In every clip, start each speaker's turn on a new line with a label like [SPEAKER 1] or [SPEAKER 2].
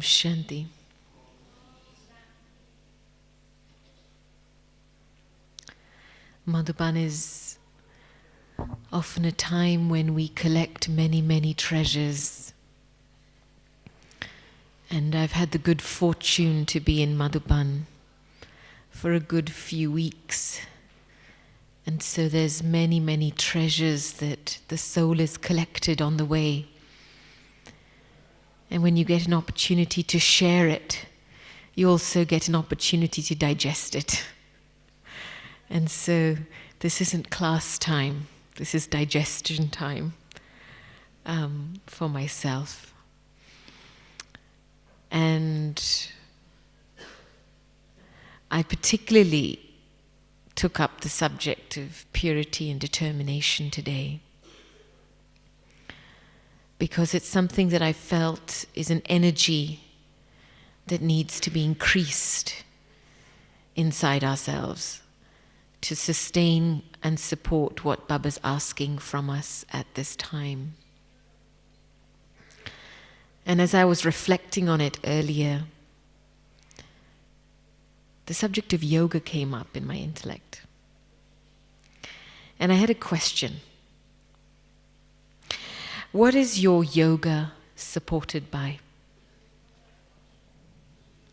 [SPEAKER 1] Shanti. Madhuban is often a time when we collect many, many treasures. And I've had the good fortune to be in Madhuban for a good few weeks. And so there's many, many treasures that the soul has collected on the way. And when you get an opportunity to share it, you also get an opportunity to digest it. And so this isn't class time, this is digestion time for myself. And I particularly took up the subject of purity and determination today, because it's something that I felt is an energy that needs to be increased inside ourselves to sustain and support what Baba's asking from us at this time. And as I was reflecting on it earlier, the subject of yoga came up in my intellect. And I had a question. What is your yoga supported by?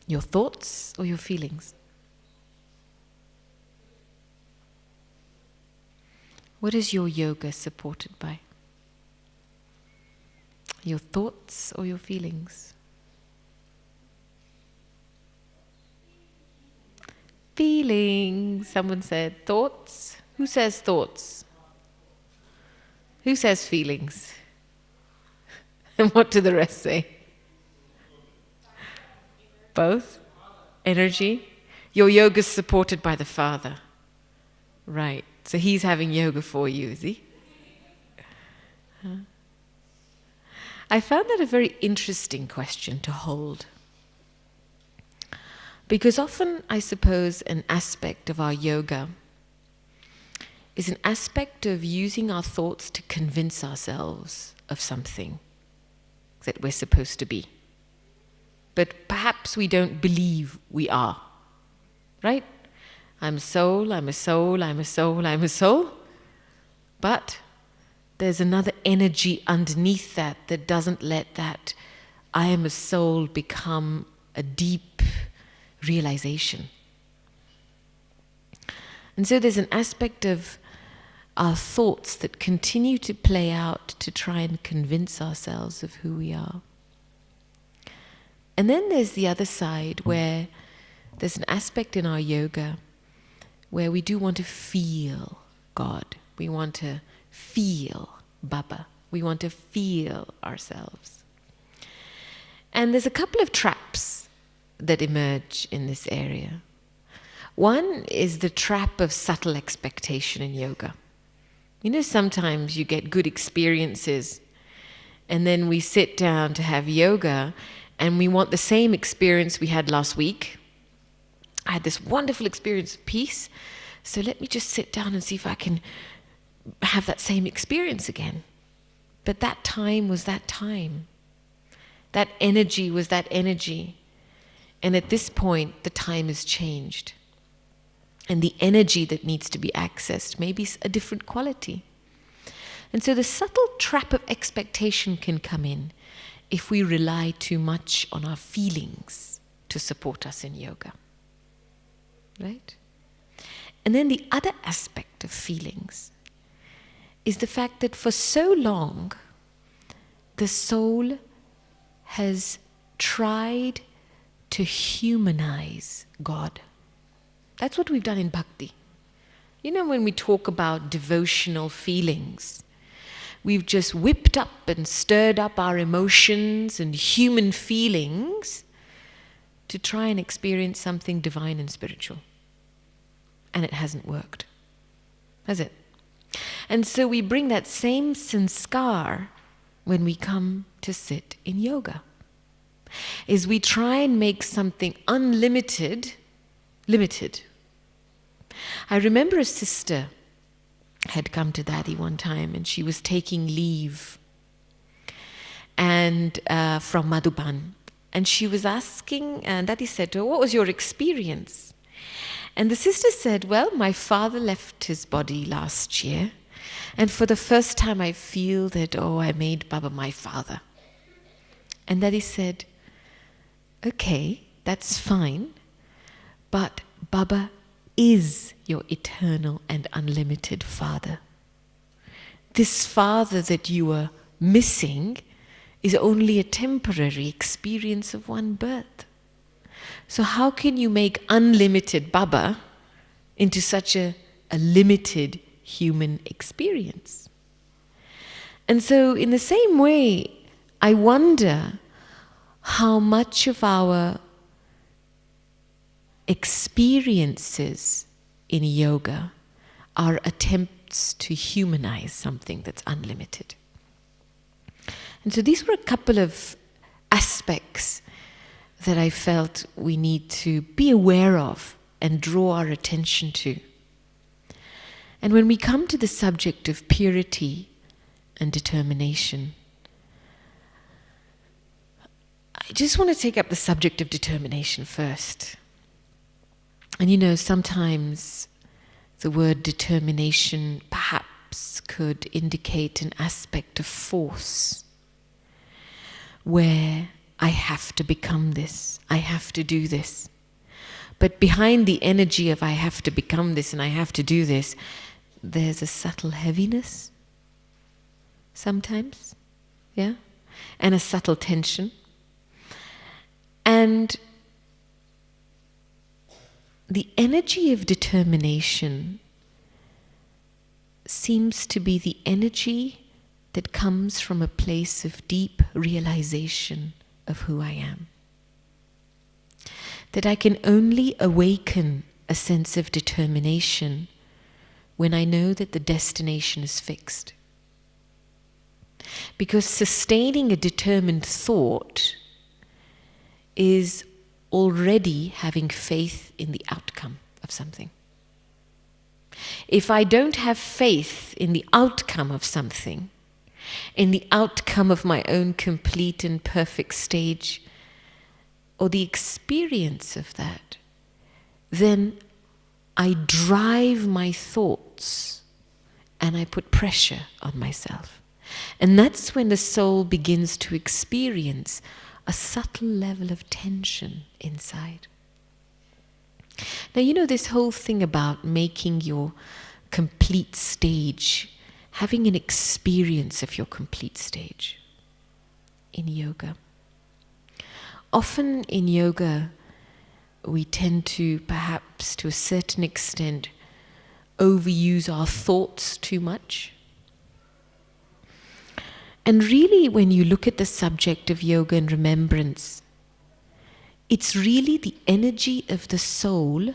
[SPEAKER 1] Your thoughts or your feelings? What is your yoga supported by? Your thoughts or your feelings? Feelings, someone said. Thoughts? Who says thoughts? Who says feelings? And what do the rest say? Both? Energy? Your yoga is supported by the Father. Right. So he's having yoga for you, is he? Huh? I found that a very interesting question to hold. Because often, I suppose, an aspect of our yoga is an aspect of using our thoughts to convince ourselves of something that we're supposed to be. But perhaps we don't believe we are. Right? I'm a soul, I'm a soul, I'm a soul, I'm a soul. But there's another energy underneath that that doesn't let that I am a soul become a deep realization. And so there's an aspect of our thoughts that continue to play out to try and convince ourselves of who we are. And then there's the other side where there's an aspect in our yoga where we do want to feel God. We want to feel Baba. We want to feel ourselves. And there's a couple of traps that emerge in this area. One is the trap of subtle expectation in yoga. You know, sometimes you get good experiences and then we sit down to have yoga and we want the same experience we had last week. I had this wonderful experience of peace, so let me just sit down and see if I can have that same experience again. But that time was that time. That energy was that energy. And at this point, the time has changed. And the energy that needs to be accessed may be a different quality. And so the subtle trap of expectation can come in if we rely too much on our feelings to support us in yoga. Right? And then the other aspect of feelings is the fact that for so long, the soul has tried to humanize God. That's what we've done in bhakti. You know, when we talk about devotional feelings, we've just whipped up and stirred up our emotions and human feelings to try and experience something divine and spiritual. And it hasn't worked, has it? And so we bring that same sanskar when we come to sit in yoga. Is we try and make something unlimited, limited. I remember a sister had come to Daddy one time and she was taking leave and from Madhuban. And she was asking, and Daddy said to her, what was your experience? And the sister said, well, my father left his body last year. And for the first time I feel that, I made Baba my father. And Daddy said, okay, that's fine. But Baba is your eternal and unlimited father. This father that you are missing is only a temporary experience of one birth. So how can you make unlimited Baba into such a limited human experience? And so in the same way, I wonder how much of our experiences in yoga are attempts to humanize something that's unlimited. And so these were a couple of aspects that I felt we need to be aware of and draw our attention to. And when we come to the subject of purity and determination, I just want to take up the subject of determination first. And sometimes the word determination perhaps could indicate an aspect of force, where I have to become this, I have to do this. But behind the energy of I have to become this and I have to do this, there's a subtle heaviness sometimes, yeah? And a subtle tension. And the energy of determination seems to be the energy that comes from a place of deep realization of who I am. That I can only awaken a sense of determination when I know that the destination is fixed. Because sustaining a determined thought is already having faith in the outcome of something. If I don't have faith in the outcome of something, in the outcome of my own complete and perfect stage, or the experience of that, then I drive my thoughts and I put pressure on myself. And that's when the soul begins to experience a subtle level of tension inside. Now, this whole thing about making your complete stage, having an experience of your complete stage in yoga. Often in yoga, we tend to, perhaps to a certain extent, overuse our thoughts too much. And really, when you look at the subject of yoga and remembrance, it's really the energy of the soul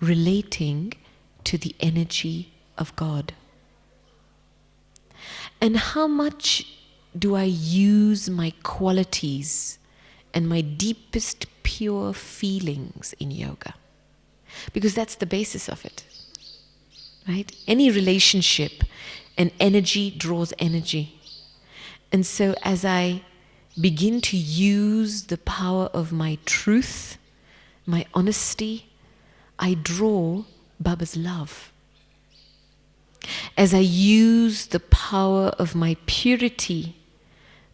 [SPEAKER 1] relating to the energy of God. And how much do I use my qualities and my deepest pure feelings in yoga? Because that's the basis of it, right? Any relationship and energy draws energy. And so as I begin to use the power of my truth, my honesty, I draw Baba's love. As I use the power of my purity,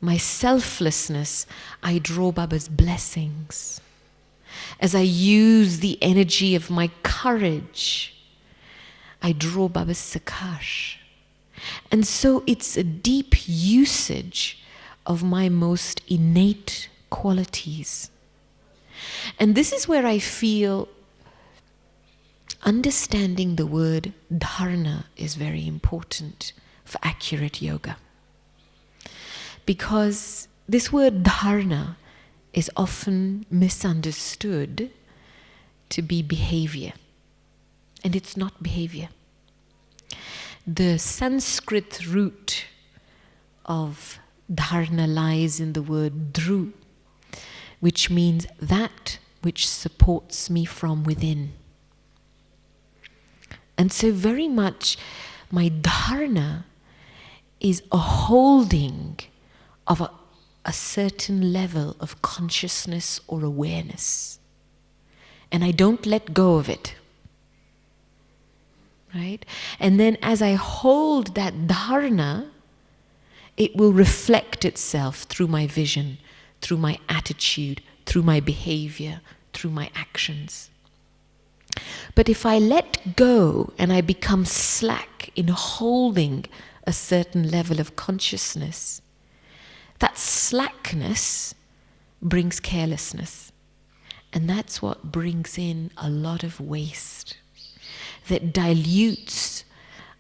[SPEAKER 1] my selflessness, I draw Baba's blessings. As I use the energy of my courage, I draw Baba's sakar. And so it's a deep usage of my most innate qualities. And this is where I feel understanding the word dharana is very important for accurate yoga. Because this word dharana is often misunderstood to be behavior. And it's not behavior. The Sanskrit root of dharana lies in the word dhru, which means that which supports me from within. And so very much my dharana is a holding of a certain level of consciousness or awareness, and I don't let go of it, right? And then as I hold that dharana, it will reflect itself through my vision, through my attitude, through my behavior, through my actions. But if I let go and I become slack in holding a certain level of consciousness, that slackness brings carelessness. And that's what brings in a lot of waste that dilutes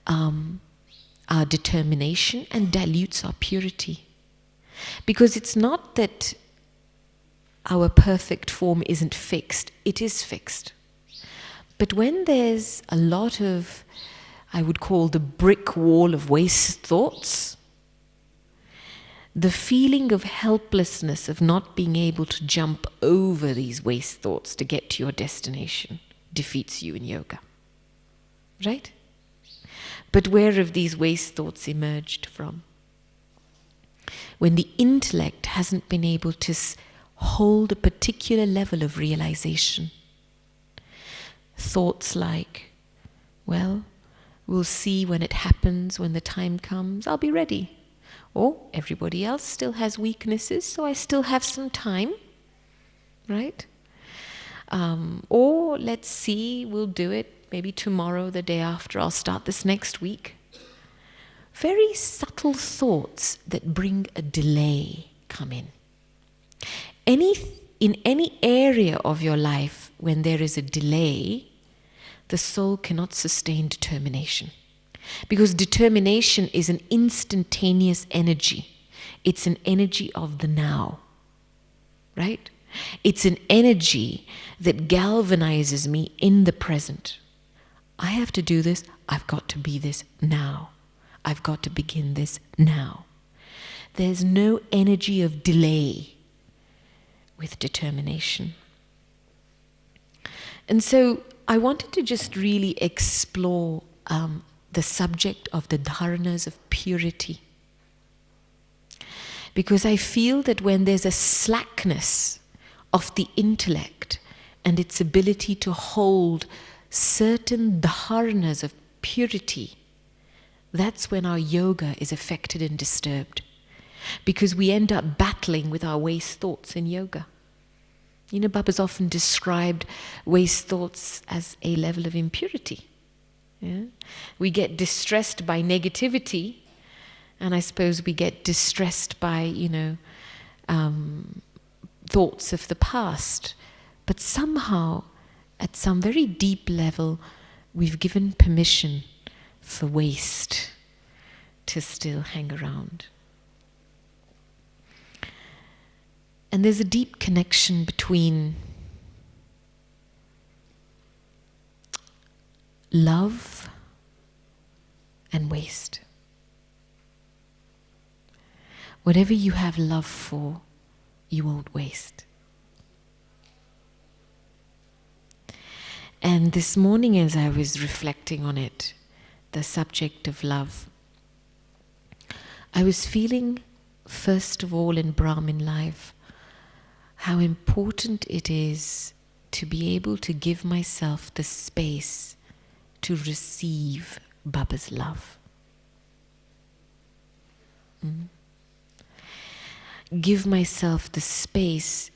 [SPEAKER 1] our determination and dilutes our purity. Because it's not that our perfect form isn't fixed, it is fixed. But when there's a lot of, I would call the brick wall of waste thoughts, the feeling of helplessness of not being able to jump over these waste thoughts to get to your destination defeats you in yoga. Right? But where have these waste thoughts emerged from? When the intellect hasn't been able to hold a particular level of realization. Thoughts like, well, we'll see when it happens, when the time comes, I'll be ready. Or everybody else still has weaknesses, so I still have some time, right? Or let's see, we'll do it maybe tomorrow, the day after, I'll start this next week. Very subtle thoughts that bring a delay come in. In any area of your life, when there is a delay, the soul cannot sustain determination. Because determination is an instantaneous energy. It's an energy of the now, right? It's an energy that galvanizes me in the present. I have to do this. I've got to be this now. I've got to begin this now. There's no energy of delay with determination. And so I wanted to just really explore the subject of the dharanas of purity. Because I feel that when there's a slackness of the intellect and its ability to hold certain dharanas of purity, that's when our yoga is affected and disturbed. Because we end up battling with our waste thoughts in yoga. You know, Baba's often described waste thoughts as a level of impurity. Yeah? We get distressed by negativity, and I suppose we get distressed by, thoughts of the past. But somehow, at some very deep level, we've given permission for waste to still hang around. And there's a deep connection between love and waste. Whatever you have love for, you won't waste. And this morning, as I was reflecting on it, the subject of love, I was feeling, first of all in Brahmin life, how important it is to be able to give myself the space to receive Baba's love. Give myself the space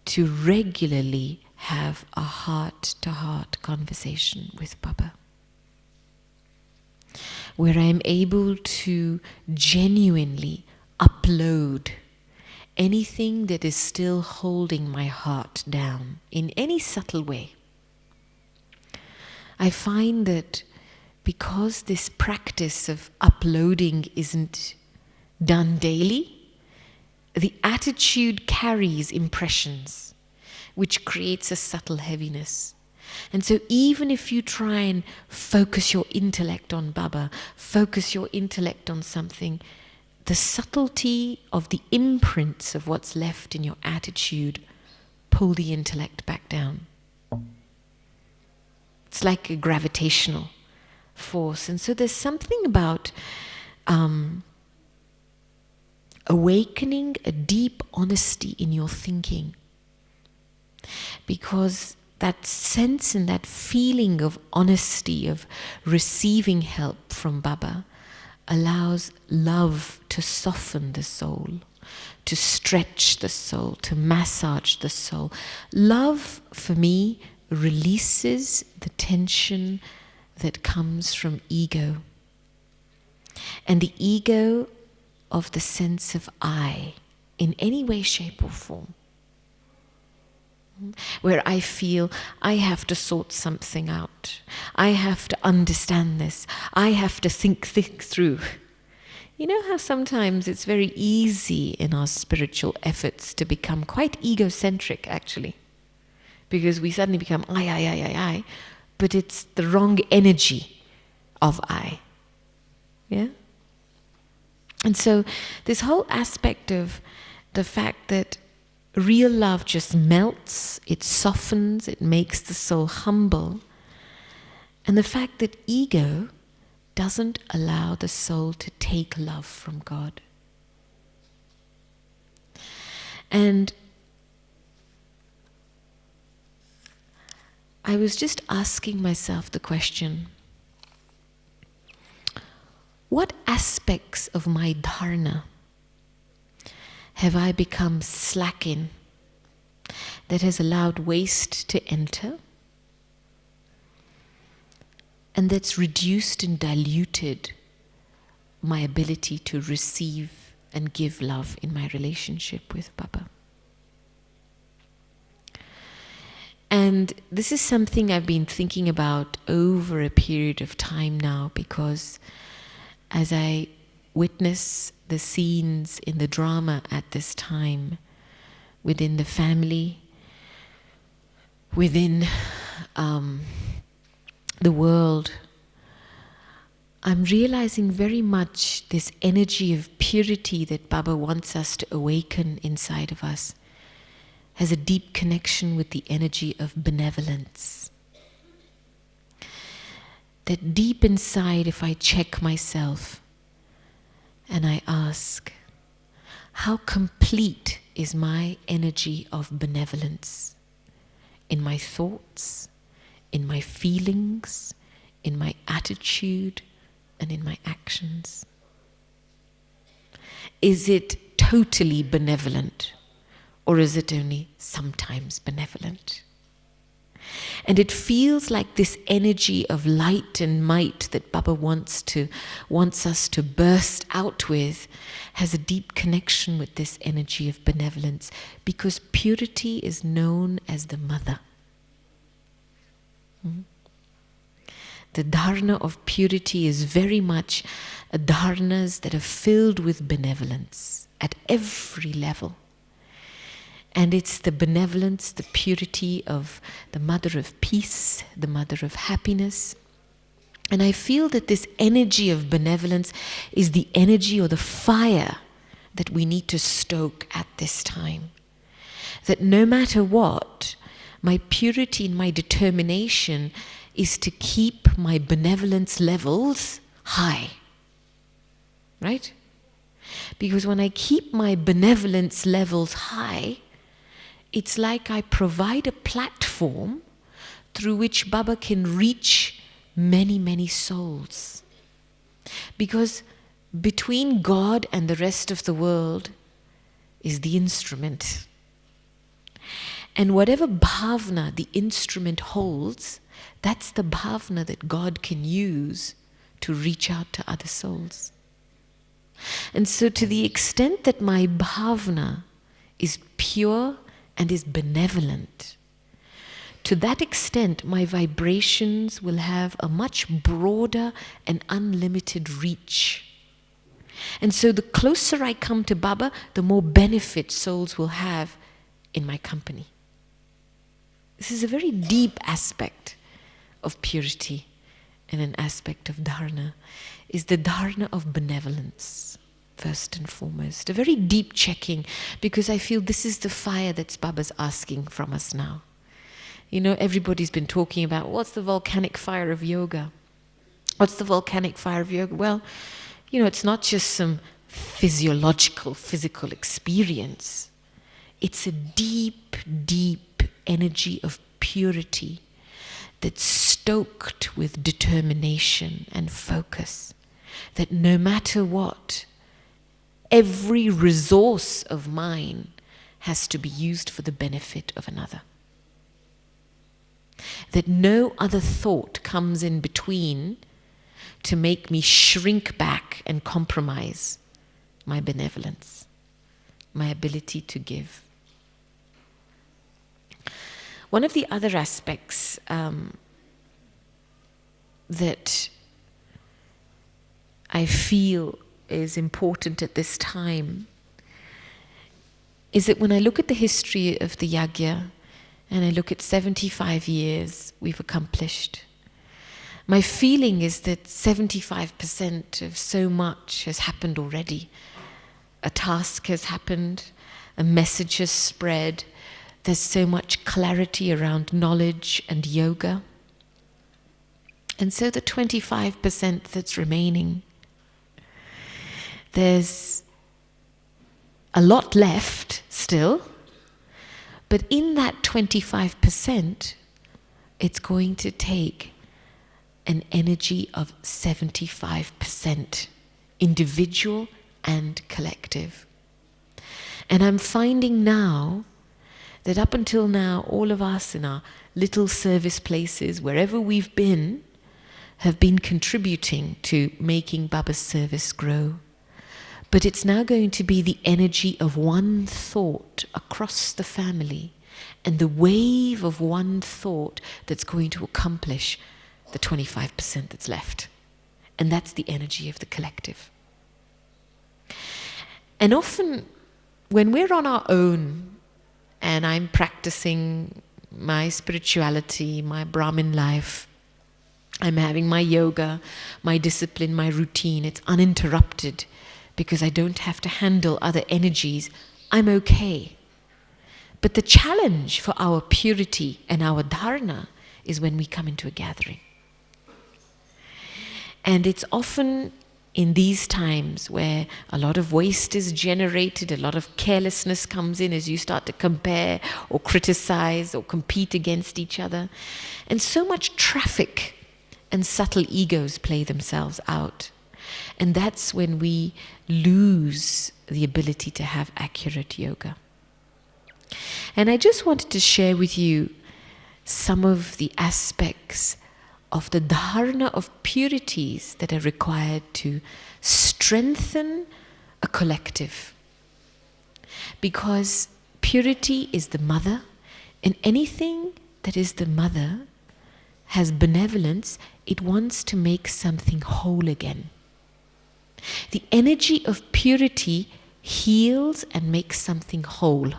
[SPEAKER 1] to regularly have a heart-to-heart conversation with Baba, where I am able to genuinely upload anything that is still holding my heart down in any subtle way. I find that because this practice of uploading isn't done daily, the attitude carries impressions, which creates a subtle heaviness. And so even if you try and focus your intellect on Baba, focus your intellect on something, the subtlety of the imprints of what's left in your attitude pull the intellect back down. It's like a gravitational force. And so there's something about awakening a deep honesty in your thinking. Because that sense and that feeling of honesty, of receiving help from Baba, allows love to soften the soul, to stretch the soul, to massage the soul. Love, for me, releases the tension that comes from ego. And the ego of the sense of I, in any way, shape or form. Where I feel I have to sort something out. I have to understand this. I have to think through. You know how sometimes it's very easy in our spiritual efforts to become quite egocentric, actually. Because we suddenly become I. But it's the wrong energy of I. Yeah? And so this whole aspect of the fact that real love just melts, it softens, it makes the soul humble. And the fact that ego doesn't allow the soul to take love from God. And I was just asking myself the question, what aspects of my dharana have I become slack in that has allowed waste to enter and that's reduced and diluted my ability to receive and give love in my relationship with Baba? And this is something I've been thinking about over a period of time now, because as I witness the scenes in the drama at this time, within the family, within the world, I'm realizing very much this energy of purity that Baba wants us to awaken inside of us has a deep connection with the energy of benevolence. That deep inside, if I check myself and I ask, how complete is my energy of benevolence in my thoughts, in my feelings, in my attitude, and in my actions? Is it totally benevolent, or is it only sometimes benevolent? And it feels like this energy of light and might that Baba wants us to burst out with has a deep connection with this energy of benevolence, because purity is known as the mother. The dharana of purity is very much dharanas that are filled with benevolence at every level. And it's the benevolence, the purity of the mother of peace, the mother of happiness. And I feel that this energy of benevolence is the energy or the fire that we need to stoke at this time. That no matter what, my purity and my determination is to keep my benevolence levels high. Right? Because when I keep my benevolence levels high, it's like I provide a platform through which Baba can reach many, many souls. Because between God and the rest of the world is the instrument. And whatever bhavna the instrument holds, that's the bhavna that God can use to reach out to other souls. And so to the extent that my bhavna is pure and is benevolent, to that extent my vibrations will have a much broader and unlimited reach. And so the closer I come to Baba, the more benefit souls will have in my company. This is a very deep aspect of purity, and an aspect of dharana is the dharana of benevolence, first and foremost. A very deep checking, because I feel this is the fire that Baba's asking from us now. You know, everybody's been talking about what's the volcanic fire of yoga? What's the volcanic fire of yoga? Well, you know, it's not just some physiological, physical experience. It's a deep, deep energy of purity that's stoked with determination and focus, that no matter what, every resource of mine has to be used for the benefit of another. That no other thought comes in between to make me shrink back and compromise my benevolence, my ability to give. One of the other aspects that I feel is important at this time is that when I look at the history of the yajna and I look at 75 years we've accomplished, my feeling is that 75% of so much has happened already. A task has happened, a message has spread, there's so much clarity around knowledge and yoga. And so the 25% that's remaining, there's a lot left still, but in that 25%, it's going to take an energy of 75%, individual and collective. And I'm finding now that up until now, all of us in our little service places, wherever we've been, have been contributing to making Baba's service grow. But it's now going to be the energy of one thought across the family and the wave of one thought that's going to accomplish the 25% that's left. And that's the energy of the collective. And often when we're on our own and I'm practicing my spirituality, my Brahmin life, I'm having my yoga, my discipline, my routine, it's uninterrupted because I don't have to handle other energies, I'm okay. But the challenge for our purity and our dharana is when we come into a gathering. And it's often in these times where a lot of waste is generated, a lot of carelessness comes in as you start to compare or criticize or compete against each other. And so much traffic and subtle egos play themselves out. And that's when we lose the ability to have accurate yoga. And I just wanted to share with you some of the aspects of the dharana of purities that are required to strengthen a collective. Because purity is the mother, and anything that is the mother has benevolence, it wants to make something whole again. The energy of purity heals and makes something whole.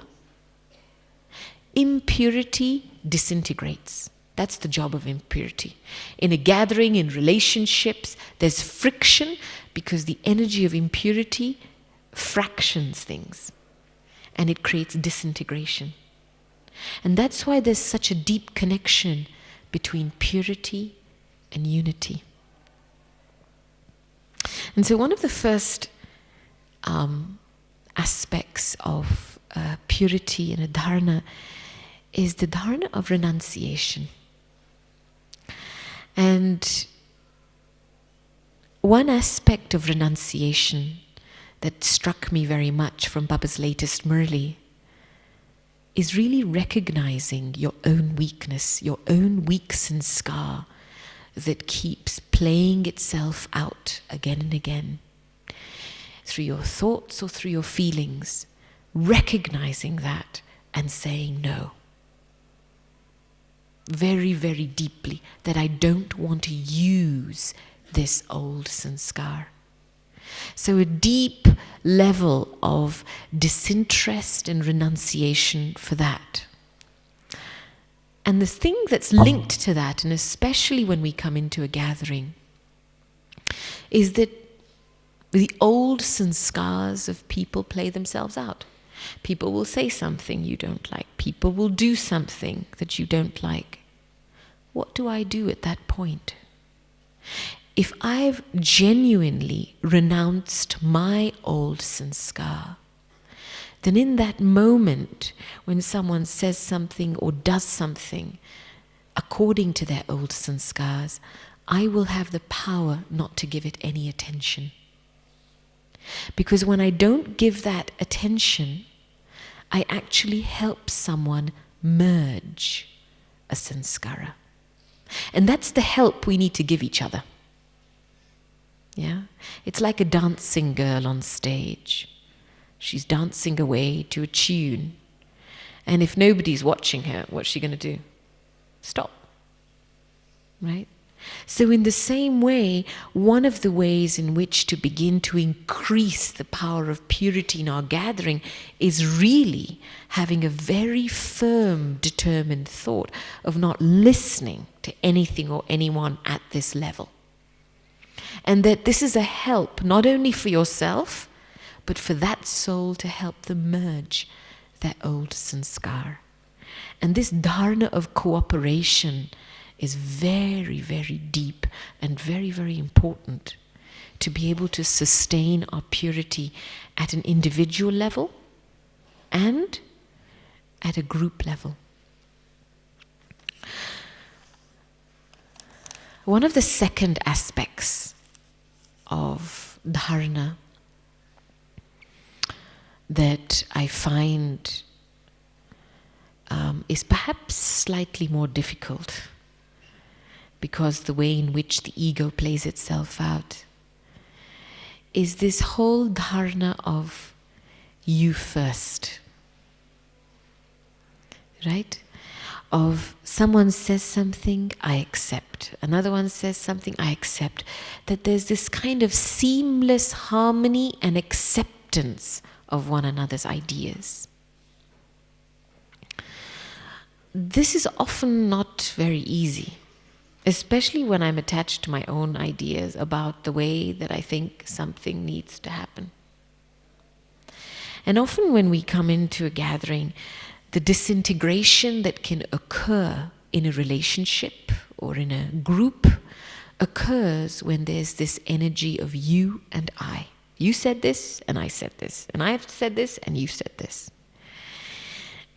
[SPEAKER 1] Impurity disintegrates. That's the job of impurity. In a gathering, in relationships, there's friction because the energy of impurity fractions things and it creates disintegration. And that's why there's such a deep connection between purity and unity. And so one of the first aspects of purity and a dharana is the dharana of renunciation. And one aspect of renunciation that struck me very much from Baba's latest Murli is really recognizing your own weakness, your own weak sanskar that keeps playing itself out again and again through your thoughts or through your feelings, recognizing that and saying no. Very, very deeply, that I don't want to use this old sanskar. So a deep level of disinterest and renunciation for that. And the thing that's linked to that, and especially when we come into a gathering, is that the old sanskars of people play themselves out. People will say something you don't like. People will do something that you don't like. What do I do at that point? if I've genuinely renounced my old sanskar, then in that moment when someone says something or does something according to their old sanskars, I will have the power not to give it any attention. Because when I don't give that attention, I actually help someone merge a sanskara. And that's the help we need to give each other. Yeah? It's like a dancing girl on stage. She's dancing away to a tune. And if nobody's watching her, what's she going to do? Stop. Right? So in the same way, one of the ways in which to begin to increase the power of purity in our gathering is really having a very firm, determined thought of not listening to anything or anyone at this level. And that this is a help not only for yourself, but for that soul to help them merge their old sanskar. And this dharana of cooperation is very, very deep and very, very important to be able to sustain our purity at an individual level and at a group level. One of the second aspects of dharana that I find is perhaps slightly more difficult, because the way in which the ego plays itself out, is this whole dharana of you first. Right? Of someone says something, I accept. Another one says something, I accept. That there's this kind of seamless harmony and acceptance of one another's ideas. This is often not very easy, especially when I'm attached to my own ideas about the way that I think something needs to happen. And often when we come into a gathering, the disintegration that can occur in a relationship or in a group occurs when there's this energy of you and I. You said this and I said this, and I have said this and you said this.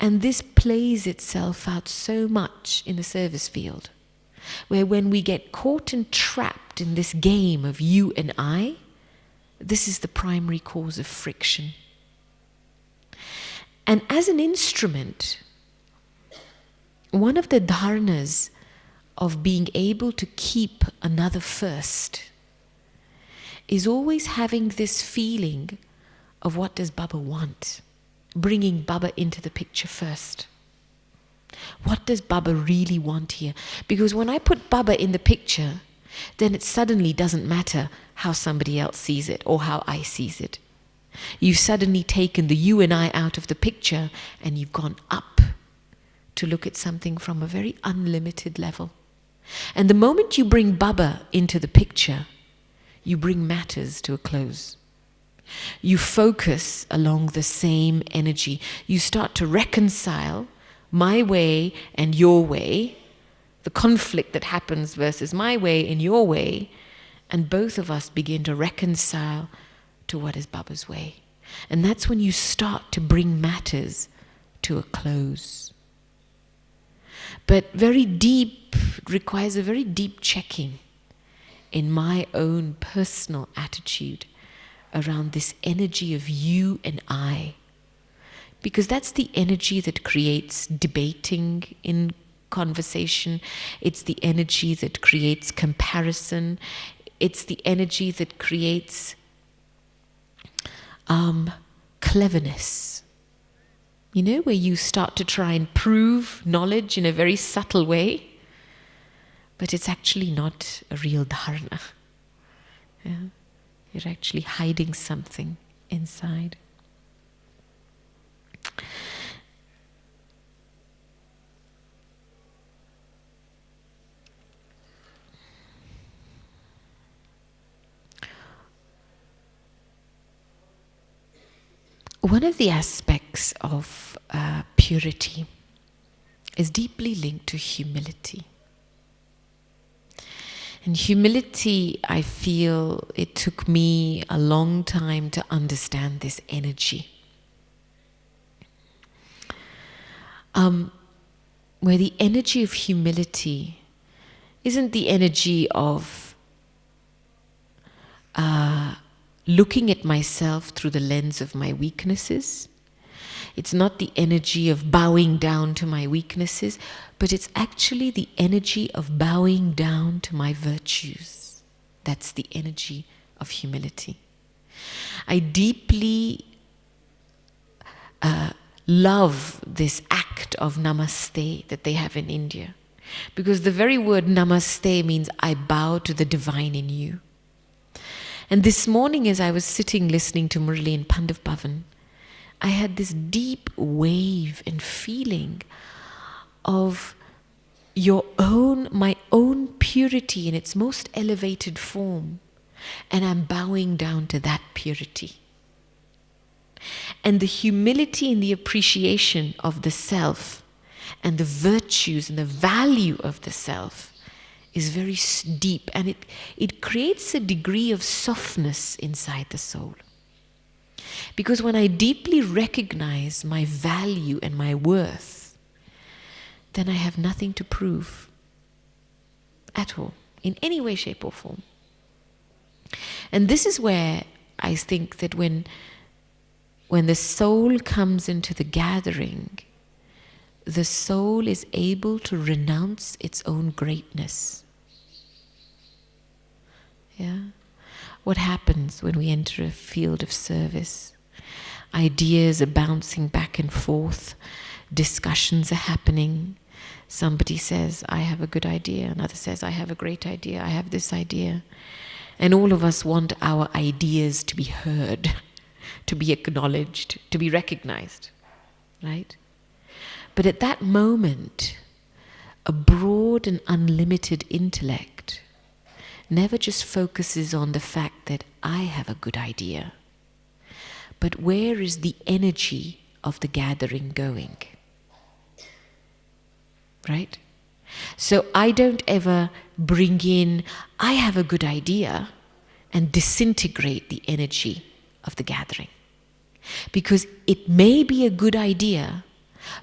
[SPEAKER 1] And this plays itself out so much in the service field, where when we get caught and trapped in this game of you and I, this is the primary cause of friction. And as an instrument, one of the dharanas of being able to keep another first is always having this feeling of what does Baba want, bringing Baba into the picture first. What does Baba really want here? Because when I put Baba in the picture, then it suddenly doesn't matter how somebody else sees it or how I sees it. You've suddenly taken the you and I out of the picture and you've gone up to look at something from a very unlimited level. And the moment you bring Baba into the picture, you bring matters to a close. You focus along the same energy. You start to reconcile my way and your way, the conflict that happens versus my way and your way, and both of us begin to reconcile to what is Baba's way. And that's when you start to bring matters to a close. But very deep, it requires a very deep checking in my own personal attitude around this energy of you and I. Because that's the energy that creates debating in conversation. It's the energy that creates comparison. It's the energy that creates cleverness. You know, where you start to try and prove knowledge in a very subtle way, but it's actually not a real dharana. Yeah? You're actually hiding something inside. One of the aspects of purity is deeply linked to humility. And humility, I feel it took me a long time to understand this energy. Where the energy of humility isn't the energy of looking at myself through the lens of my weaknesses. It's not the energy of bowing down to my weaknesses, but it's actually the energy of bowing down to my virtues. That's the energy of humility. I deeply love this act of Namaste that they have in India, because the very word Namaste means I bow to the divine in you. And this morning, as I was sitting listening to Murli in Pandav Bhavan, I had this deep wave and feeling of my own purity in its most elevated form. And I'm bowing down to that purity. And the humility and the appreciation of the self and the virtues and the value of the self is very deep, and it creates a degree of softness inside the soul. Because when I deeply recognize my value and my worth, then I have nothing to prove at all, in any way, shape or form. And this is where I think that when the soul comes into the gathering, the soul is able to renounce its own greatness. Yeah? What happens when we enter a field of service? Ideas are bouncing back and forth. Discussions are happening. Somebody says, I have a good idea. Another says, I have a great idea. I have this idea. And all of us want our ideas to be heard, to be acknowledged, to be recognized. Right? But at that moment, a broad and unlimited intellect never just focuses on the fact that I have a good idea, but where is the energy of the gathering going? Right? So I don't ever bring in, I have a good idea, and disintegrate the energy of the gathering. Because it may be a good idea,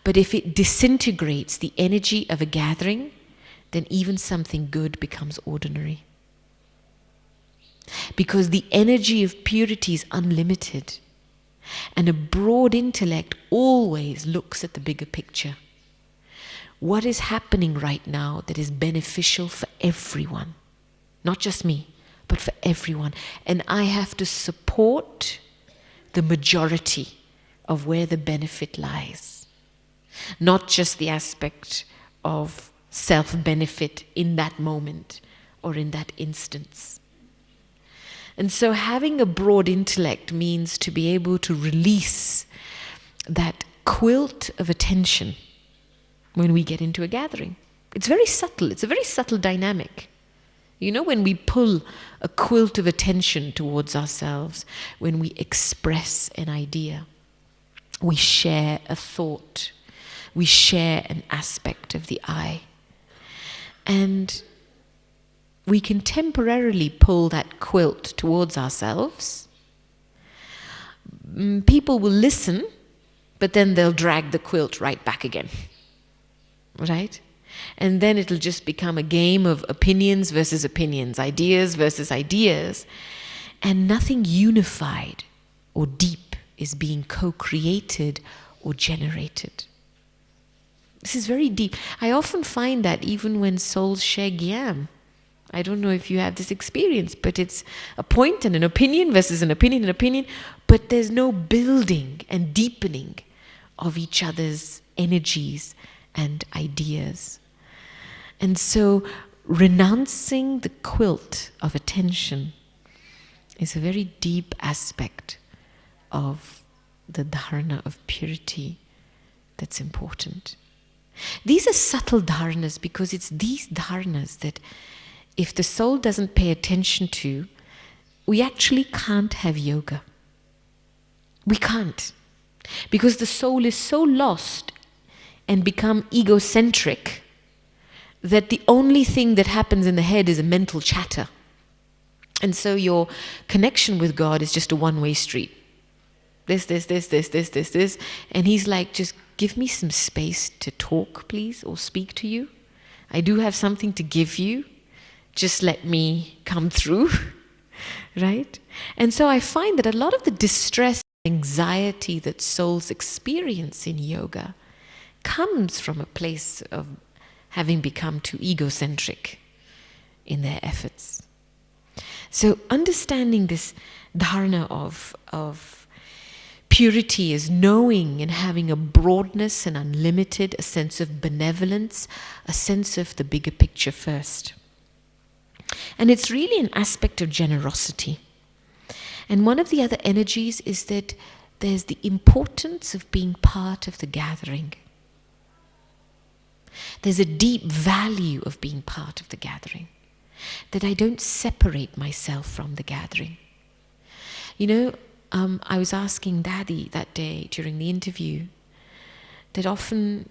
[SPEAKER 1] but if it disintegrates the energy of a gathering, then even something good becomes ordinary. Because the energy of purity is unlimited, and a broad intellect always looks at the bigger picture. What is happening right now that is beneficial for everyone? Not just me, but for everyone. And I have to support the majority of where the benefit lies. Not just the aspect of self-benefit in that moment or in that instance. And so having a broad intellect means to be able to release that quilt of attention when we get into a gathering. It's very subtle. It's a very subtle dynamic. You know, when we pull a quilt of attention towards ourselves, when we express an idea, we share a thought, we share an aspect of the I. And we can temporarily pull that quilt towards ourselves. People will listen, but then they'll drag the quilt right back again. Right? And then it'll just become a game of opinions versus opinions, ideas versus ideas, and nothing unified or deep is being co-created or generated. This is very deep. I often find that even when souls share Gyam, I don't know if you have this experience, but it's a point and an opinion versus an opinion and opinion, but there's no building and deepening of each other's energies and ideas. And so renouncing the quilt of attention is a very deep aspect of the dharana of purity that's important. These are subtle dharanas because it's these dharanas that if the soul doesn't pay attention to, we actually can't have yoga. We can't. Because the soul is so lost and become egocentric that the only thing that happens in the head is a mental chatter. And so your connection with God is just a one-way street. This. And he's like, just give me some space to talk, please, or speak to you. I do have something to give you. Just let me come through, right? And so I find that a lot of the distress, anxiety that souls experience in yoga comes from a place of having become too egocentric in their efforts. So understanding this dharana of purity is knowing and having a broadness and unlimited, a sense of benevolence, a sense of the bigger picture first. And it's really an aspect of generosity. And one of the other energies is that there's the importance of being part of the gathering. There's a deep value of being part of the gathering, that I don't separate myself from the gathering. You know, I was asking Daddy that day during the interview that often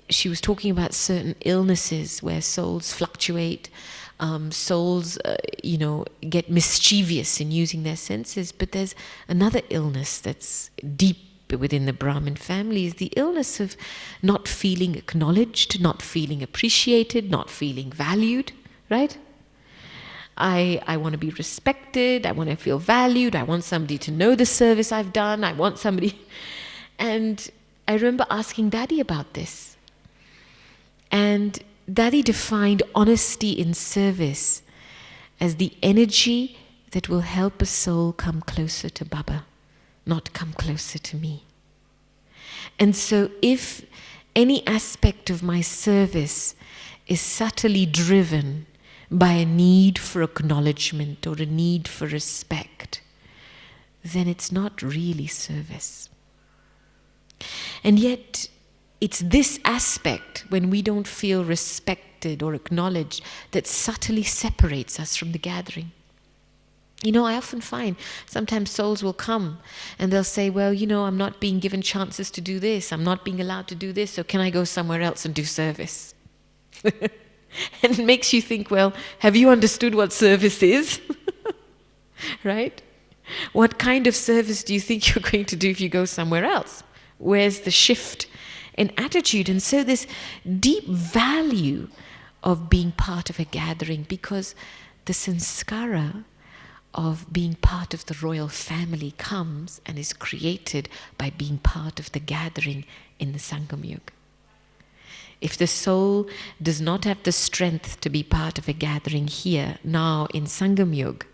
[SPEAKER 1] she was talking about certain illnesses where souls fluctuate, souls, get mischievous in using their senses. But there's another illness that's deep within the Brahmin family, is the illness of not feeling acknowledged, not feeling appreciated, not feeling valued, right? I want to be respected, I want to feel valued, I want somebody to know the service I've done, I want somebody... And I remember asking Daddy about this. And Daddy defined honesty in service as the energy that will help a soul come closer to Baba, not come closer to me. And so if any aspect of my service is subtly driven by a need for acknowledgement or a need for respect, then it's not really service. And yet, it's this aspect, when we don't feel respected or acknowledged, that subtly separates us from the gathering. You know, I often find sometimes souls will come and they'll say, well, I'm not being given chances to do this, I'm not being allowed to do this, so can I go somewhere else and do service? And it makes you think, well, have you understood what service is? Right? What kind of service do you think you're going to do if you go somewhere else? Where's the shift in attitude? And so this deep value of being part of a gathering, because the sanskara of being part of the royal family comes and is created by being part of the gathering in the Sangam Yuga. If the soul does not have the strength to be part of a gathering here, now in Sangam Yuga,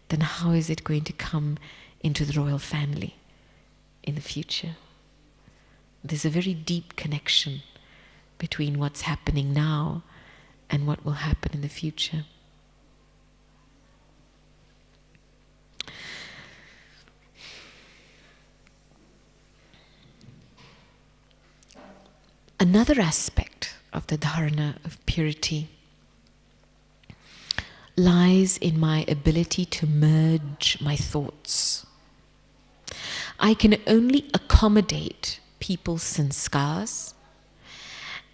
[SPEAKER 1] then how is it going to come into the royal family in the future? There's a very deep connection between what's happening now and what will happen in the future. Another aspect of the dharana of purity lies in my ability to merge my thoughts. I can only accommodate people's sanskars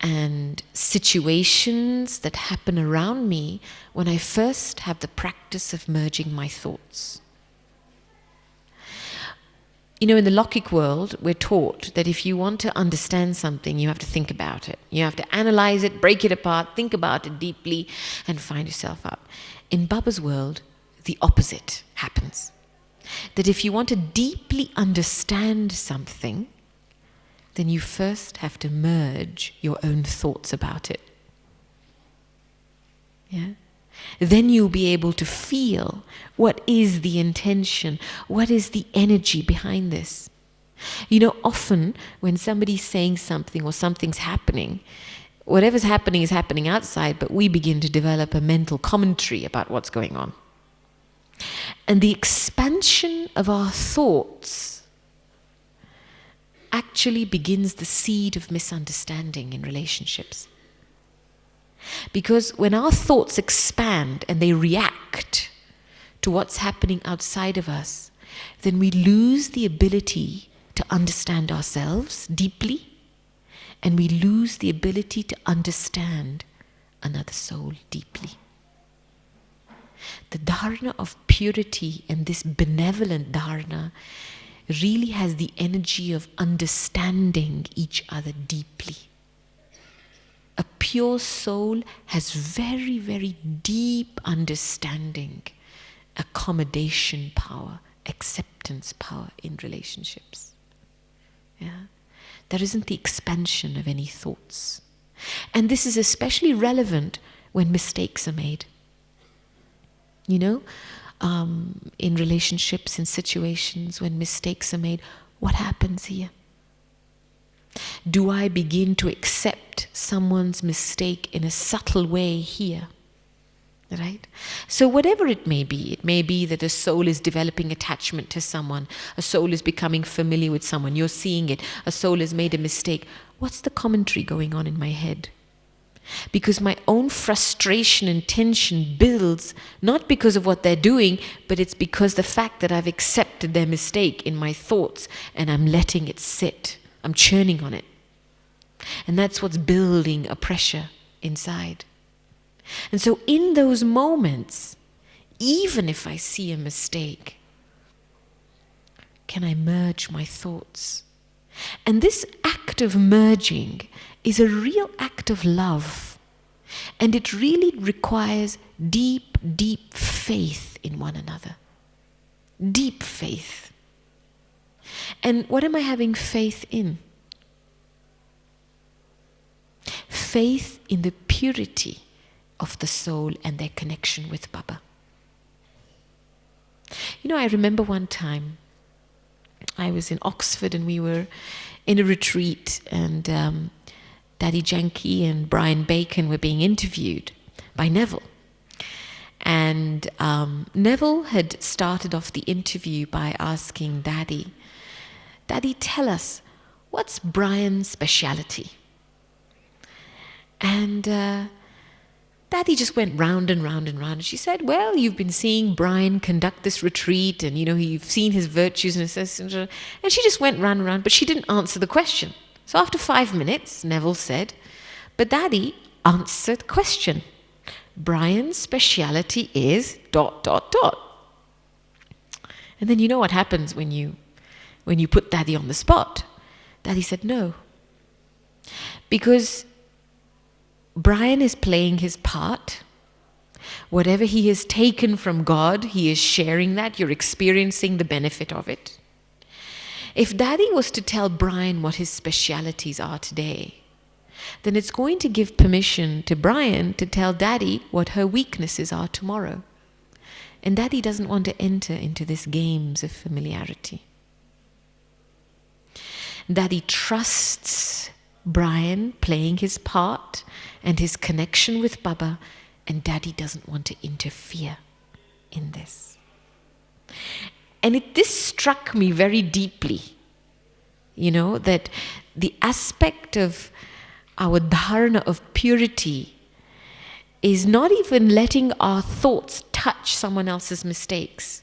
[SPEAKER 1] and situations that happen around me when I first have the practice of merging my thoughts. In the Lokik world, we're taught that if you want to understand something, you have to think about it. You have to analyze it, break it apart, think about it deeply, and find yourself out. In Baba's world, the opposite happens. That if you want to deeply understand something, then you first have to merge your own thoughts about it. Yeah? Then you'll be able to feel what is the intention, what is the energy behind this. Often when somebody's saying something or something's happening, whatever's happening is happening outside, but we begin to develop a mental commentary about what's going on. And the expansion of our thoughts actually begins the seed of misunderstanding in relationships. Because when our thoughts expand and they react to what's happening outside of us, then we lose the ability to understand ourselves deeply and we lose the ability to understand another soul deeply. The dharana of purity and this benevolent dharana really has the energy of understanding each other deeply. A pure soul has very, very deep understanding, accommodation power, acceptance power in relationships. Yeah? There isn't the expansion of any thoughts. And this is especially relevant when mistakes are made. You know, in relationships, in situations when mistakes are made, what happens here? Do I begin to accept someone's mistake in a subtle way here? Right? So whatever it may be that a soul is developing attachment to someone, a soul is becoming familiar with someone, you're seeing it, a soul has made a mistake. What's the commentary going on in my head? Because my own frustration and tension builds, not because of what they're doing, but it's because the fact that I've accepted their mistake in my thoughts and I'm letting it sit. I'm churning on it. And that's what's building a pressure inside. And so in those moments, even if I see a mistake, can I merge my thoughts? And this act of merging is a real act of love. And it really requires deep, deep faith in one another. Deep faith. And what am I having faith in? Faith in the purity of the soul and their connection with Baba. You know, I remember one time I was in Oxford and we were in a retreat, and Daddy Janki and Brian Bacon were being interviewed by Neville. And Neville had started off the interview by asking Daddy, tell us, what's Brian's speciality? And Daddy just went round and round and round. And she said, well, you've been seeing Brian conduct this retreat and, you know, you've seen his virtues and she just went round and round, but she didn't answer the question. So after 5 minutes, Neville said, but Daddy, answer the question. Brian's speciality is ... And then you know what happens when you put Daddy on the spot. Daddy said no. Because Brian is playing his part. Whatever he has taken from God, he is sharing that. You're experiencing the benefit of it. If Daddy was to tell Brian what his specialities are today, then it's going to give permission to Brian to tell Daddy what her weaknesses are tomorrow. And Daddy doesn't want to enter into this games of familiarity. Daddy trusts Brian playing his part and his connection with Baba, and Daddy doesn't want to interfere in this. And this struck me very deeply, you know, that the aspect of our dharana of purity is not even letting our thoughts touch someone else's mistakes,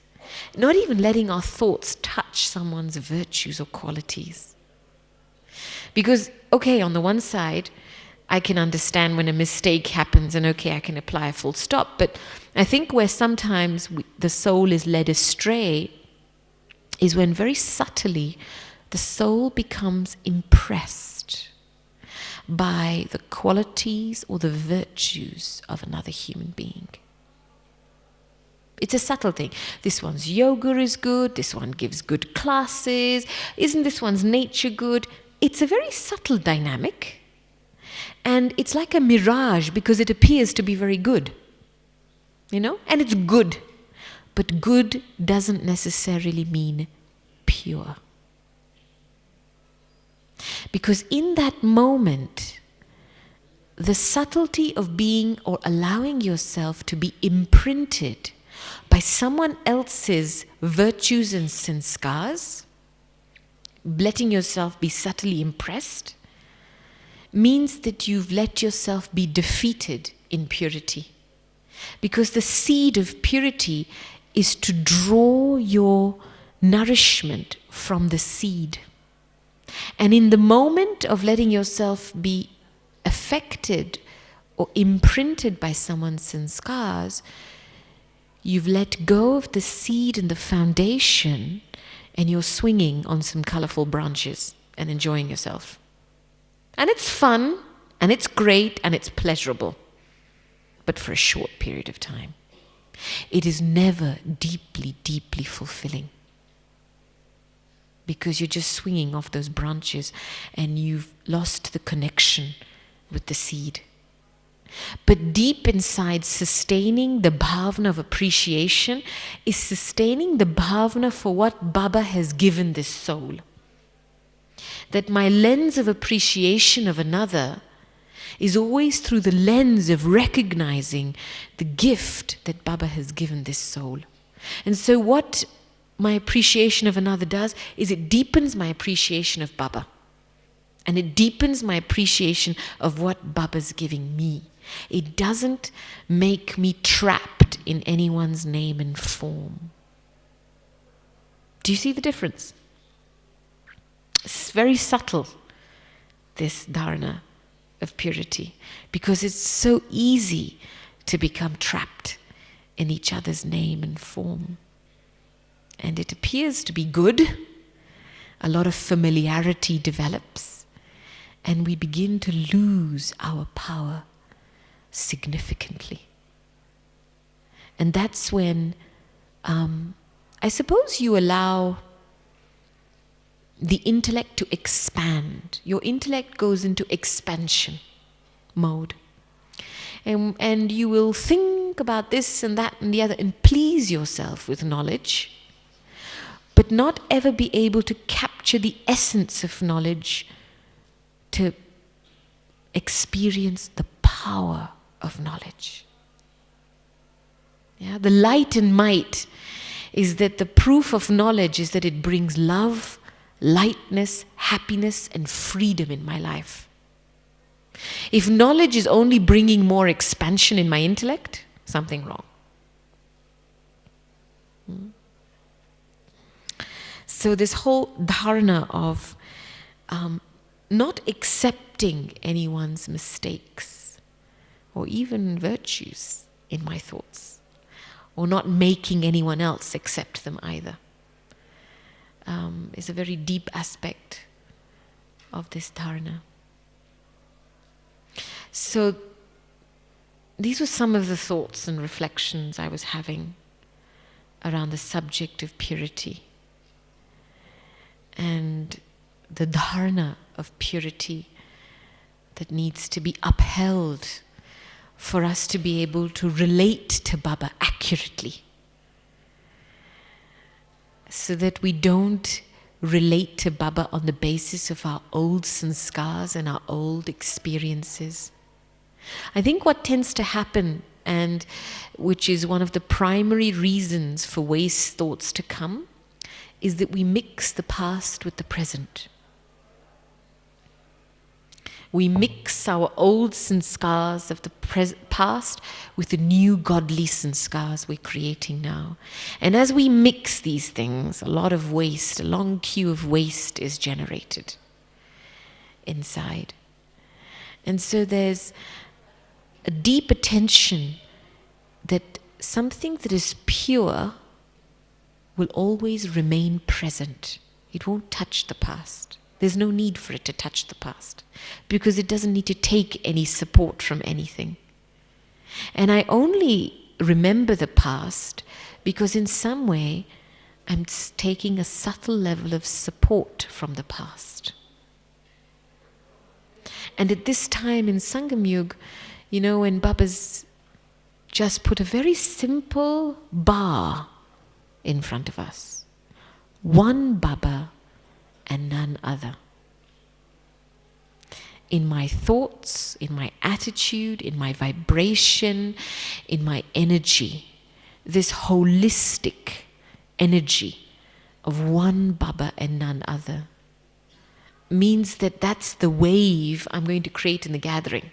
[SPEAKER 1] not even letting our thoughts touch someone's virtues or qualities. Because, okay, on the one side, I can understand when a mistake happens and okay, I can apply a full stop. But I think where sometimes the soul is led astray is when very subtly the soul becomes impressed by the qualities or the virtues of another human being. It's a subtle thing. This one's yoga is good, this one gives good classes, isn't this one's nature good? It's a very subtle dynamic. And it's like a mirage because it appears to be very good. You know? And it's good. But good doesn't necessarily mean pure. Because in that moment, the subtlety of being or allowing yourself to be imprinted by someone else's virtues and sanskars, letting yourself be subtly impressed, means that you've let yourself be defeated in purity. Because the seed of purity is to draw your nourishment from the seed. And in the moment of letting yourself be affected or imprinted by someone's sanskars, you've let go of the seed and the foundation, and you're swinging on some colorful branches and enjoying yourself. And it's fun, and it's great, and it's pleasurable, but for a short period of time. It is never deeply, deeply fulfilling, because you're just swinging off those branches and you've lost the connection with the seed. But deep inside, sustaining the bhavana of appreciation is sustaining the bhavana for what Baba has given this soul. That my lens of appreciation of another is always through the lens of recognizing the gift that Baba has given this soul. And so what my appreciation of another does is it deepens my appreciation of Baba. And it deepens my appreciation of what Baba's giving me. It doesn't make me trapped in anyone's name and form. Do you see the difference? It's very subtle, this dharana of purity, because it's so easy to become trapped in each other's name and form. And it appears to be good. A lot of familiarity develops, and we begin to lose our power significantly. And that's when, I suppose, you allow the intellect to expand. Your intellect goes into expansion mode. And you will think about this and that and the other and please yourself with knowledge, but not ever be able to capture the essence of knowledge, to experience the power of knowledge. Yeah, the light and might is that the proof of knowledge is that it brings love, lightness, happiness, and freedom in my life. If knowledge is only bringing more expansion in my intellect, something wrong. So this whole dharana of not accepting anyone's mistakes or even virtues in my thoughts, or not making anyone else accept them either, is a very deep aspect of this dharana. So these were some of the thoughts and reflections I was having around the subject of purity and the dharana of purity that needs to be upheld for us to be able to relate to Baba accurately, so that we don't relate to Baba on the basis of our old sanskars and our old experiences. I think what tends to happen, and which is one of the primary reasons for waste thoughts to come, is that we mix the past with the present. We mix our old sanskars of the past with the new godly sanskars we're creating now. And as we mix these things, a lot of waste, a long queue of waste is generated inside. And so there's a deep attention that something that is pure will always remain present. It won't touch the past. There's no need for it to touch the past, because it doesn't need to take any support from anything. And I only remember the past because in some way I'm taking a subtle level of support from the past. And at this time in Sangam Yug, when Baba's just put a very simple bar in front of us. One Baba and none other. In my thoughts, in my attitude, in my vibration, in my energy, this holistic energy of one Baba and none other means that that's the wave I'm going to create in the gathering.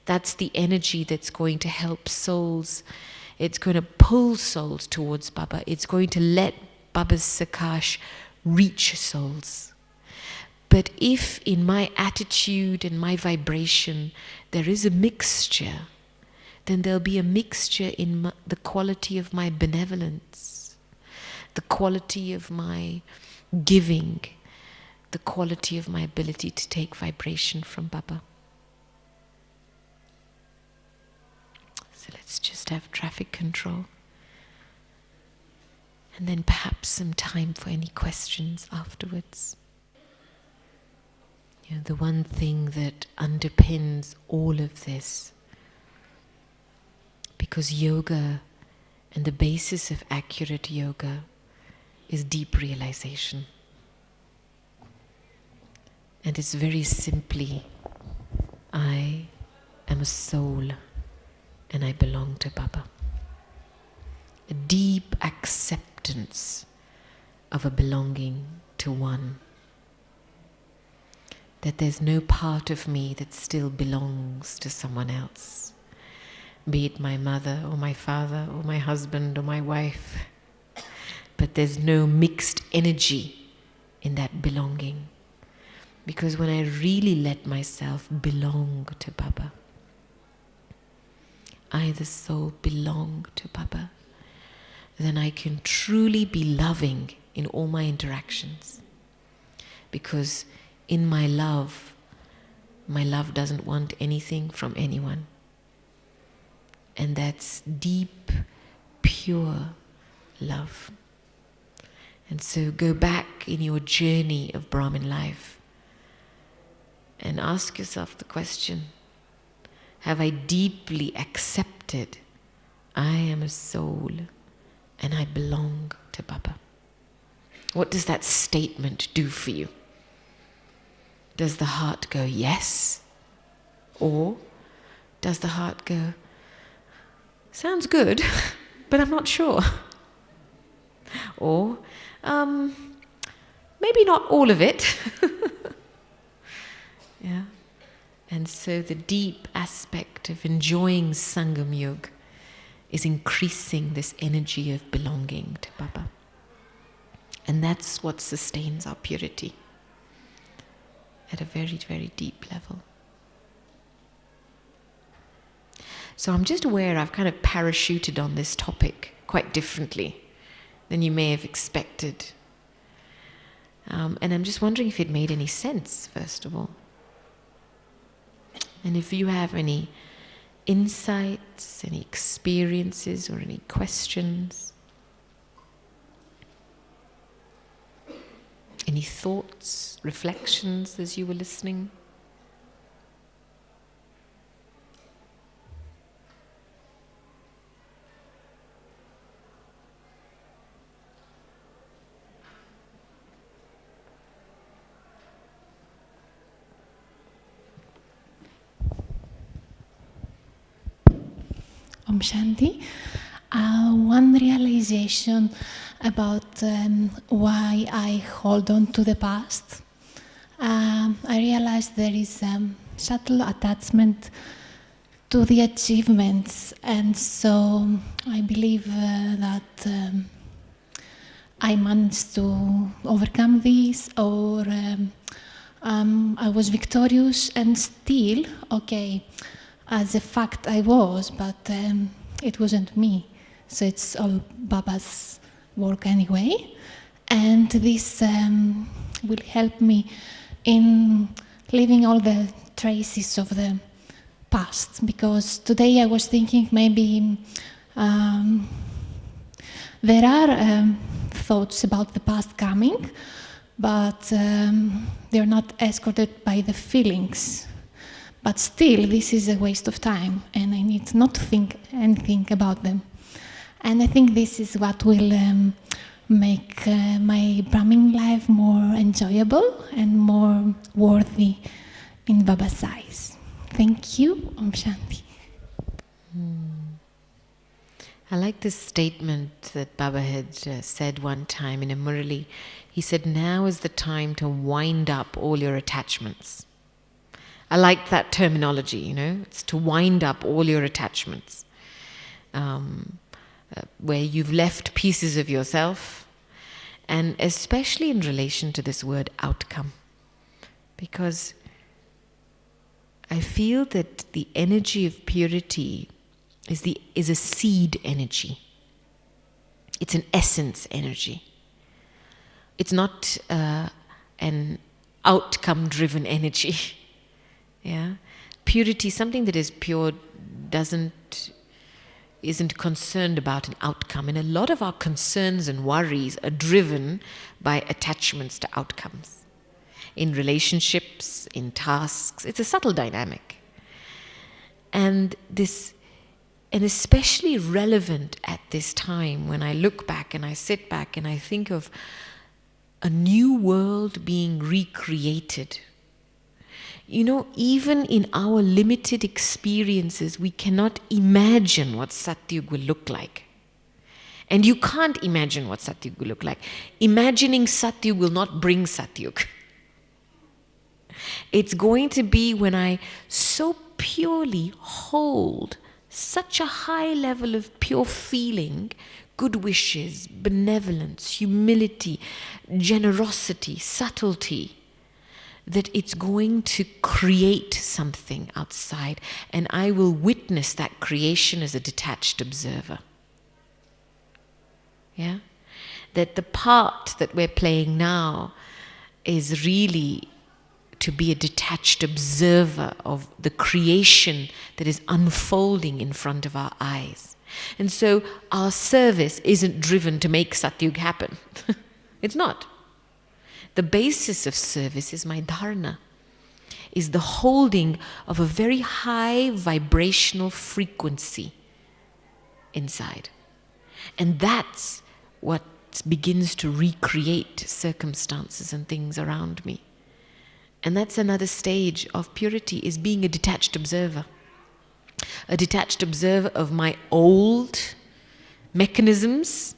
[SPEAKER 1] That's the energy that's going to help souls. It's going to pull souls towards Baba. It's going to let Baba's Sakash reach souls. But if in my attitude and my vibration there is a mixture, then there'll be a mixture in the quality of my benevolence, the quality of my giving, the quality of my ability to take vibration from Baba. So let's just have traffic control. And then perhaps some time for any questions afterwards. You know, the one thing that underpins all of this, because yoga and the basis of accurate yoga is deep realization. And it's very simply, I am a soul and I belong to Baba. A deep acceptance of a belonging to one. That there's no part of me that still belongs to someone else. Be it my mother or my father or my husband or my wife. But there's no mixed energy in that belonging. Because when I really let myself belong to Baba, I, the soul, belong to Baba, then I can truly be loving in all my interactions. Because in my love doesn't want anything from anyone. And that's deep, pure love. And so go back in your journey of Brahmin life and ask yourself the question, have I deeply accepted I am a soul and I belong to Baba? What does that statement do for you? Does the heart go yes? Or does the heart go, sounds good, but I'm not sure? Or maybe not all of it. Yeah. And so the deep aspect of enjoying Sangam Yoga is increasing this energy of belonging to Baba. And that's what sustains our purity at a very, very deep level. So I'm just aware I've kind of parachuted on this topic quite differently than you may have expected. And I'm just wondering if it made any sense, first of all. And if you have any insights, any experiences, or any questions, any thoughts, reflections as you were listening.
[SPEAKER 2] Om Shanti. One realization about why I hold on to the past. I realized there is subtle attachment to the achievements, and so I believe that I managed to overcome this, or I was victorious, and still, okay, as a fact I was, but it wasn't me. So it's all Baba's work anyway. And this will help me in leaving all the traces of the past. Because today I was thinking maybe there are thoughts about the past coming, but they're not escorted by the feelings. But still, this is a waste of time, and I need not to think anything about them. And I think this is what will make my Brahmin life more enjoyable and more worthy in Baba's eyes. Thank you. Om Shanti.
[SPEAKER 1] I like this statement that Baba had said one time in a Murali. He said, now is the time to wind up all your attachments. I like that terminology, you know, it's to wind up all your attachments. Where you've left pieces of yourself and especially in relation to this word outcome, because I feel that the energy of purity is a seed energy. It's an essence energy. It's not an outcome-driven energy. Yeah, purity, something that is pure, isn't concerned about an outcome, and a lot of our concerns and worries are driven by attachments to outcomes in relationships, in tasks. It's a subtle dynamic, and especially relevant at this time when I look back and I sit back and I think of a new world being recreated. You know, even in our limited experiences, we cannot imagine what Satyug will look like. And you can't imagine what Satyug will look like. Imagining Satyug will not bring Satyug. It's going to be when I so purely hold such a high level of pure feeling, good wishes, benevolence, humility, generosity, subtlety, that it's going to create something outside, and I will witness that creation as a detached observer. Yeah? That the part that we're playing now is really to be a detached observer of the creation that is unfolding in front of our eyes. And so our service isn't driven to make Satyug happen. It's not. The basis of service is my dharana, is the holding of a very high vibrational frequency inside. And that's what begins to recreate circumstances and things around me. And that's another stage of purity, is being a detached observer. A detached observer of my old mechanisms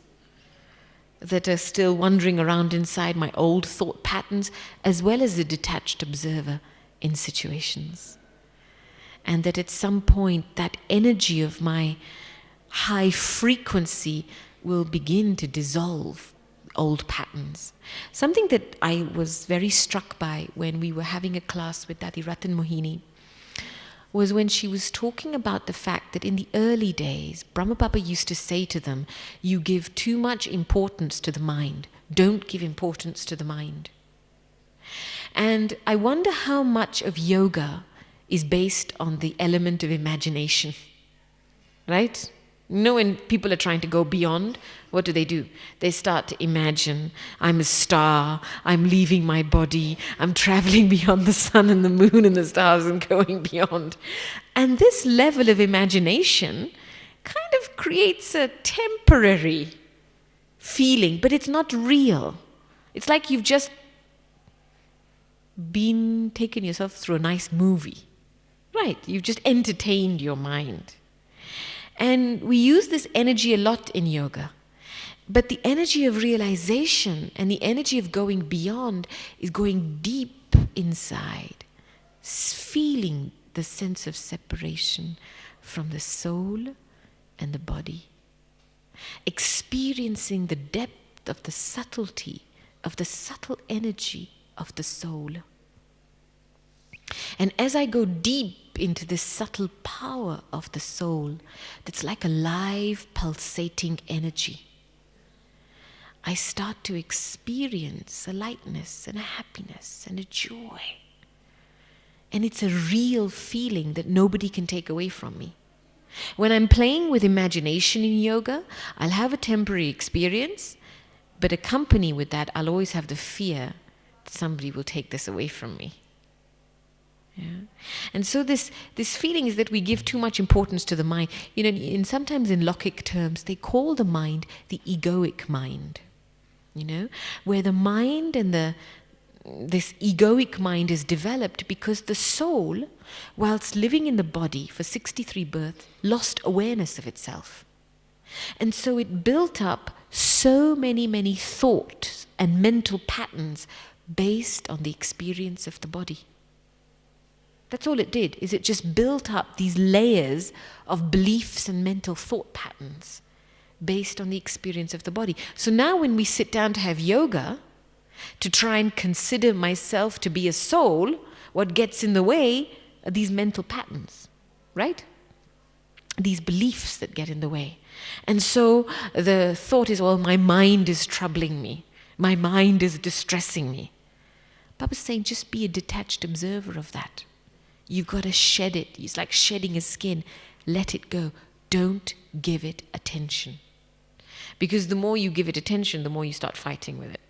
[SPEAKER 1] that are still wandering around inside, my old thought patterns, as well as a detached observer in situations. And that at some point, that energy of my high frequency will begin to dissolve old patterns. Something that I was very struck by when we were having a class with Dadi Ratan Mohini was when she was talking about the fact that in the early days, Brahma Baba used to say to them, you give too much importance to the mind. Don't give importance to the mind. And I wonder how much of yoga is based on the element of imagination, right? You know, when people are trying to go beyond, what do? They start to imagine, I'm a star, I'm leaving my body, I'm traveling beyond the sun and the moon and the stars and going beyond. And this level of imagination kind of creates a temporary feeling, but it's not real. It's like you've just taken yourself through a nice movie. Right, you've just entertained your mind. And we use this energy a lot in yoga. But the energy of realization and the energy of going beyond is going deep inside, feeling the sense of separation from the soul and the body, experiencing the depth of the subtlety, of the subtle energy of the soul. And as I go deep into this subtle power of the soul, that's like a live, pulsating energy, I start to experience a lightness and a happiness and a joy. And it's a real feeling that nobody can take away from me. When I'm playing with imagination in yoga, I'll have a temporary experience, but accompany with that, I'll always have the fear that somebody will take this away from me. Yeah. And so this feeling is that we give too much importance to the mind. You know, sometimes in Lokik terms, they call the mind the egoic mind. You know, where the mind and this egoic mind is developed because the soul, whilst living in the body for 63 births, lost awareness of itself. And so it built up so many thoughts and mental patterns based on the experience of the body. That's all it did, is it just built up these layers of beliefs and mental thought patterns based on the experience of the body. So now when we sit down to have yoga, to try and consider myself to be a soul, what gets in the way are these mental patterns, right? These beliefs that get in the way. And so the thought is, well, my mind is troubling me. My mind is distressing me. Baba's saying, just be a detached observer of that. You've got to shed it. It's like shedding a skin. Let it go. Don't give it attention. Because the more you give it attention, the more you start fighting with it.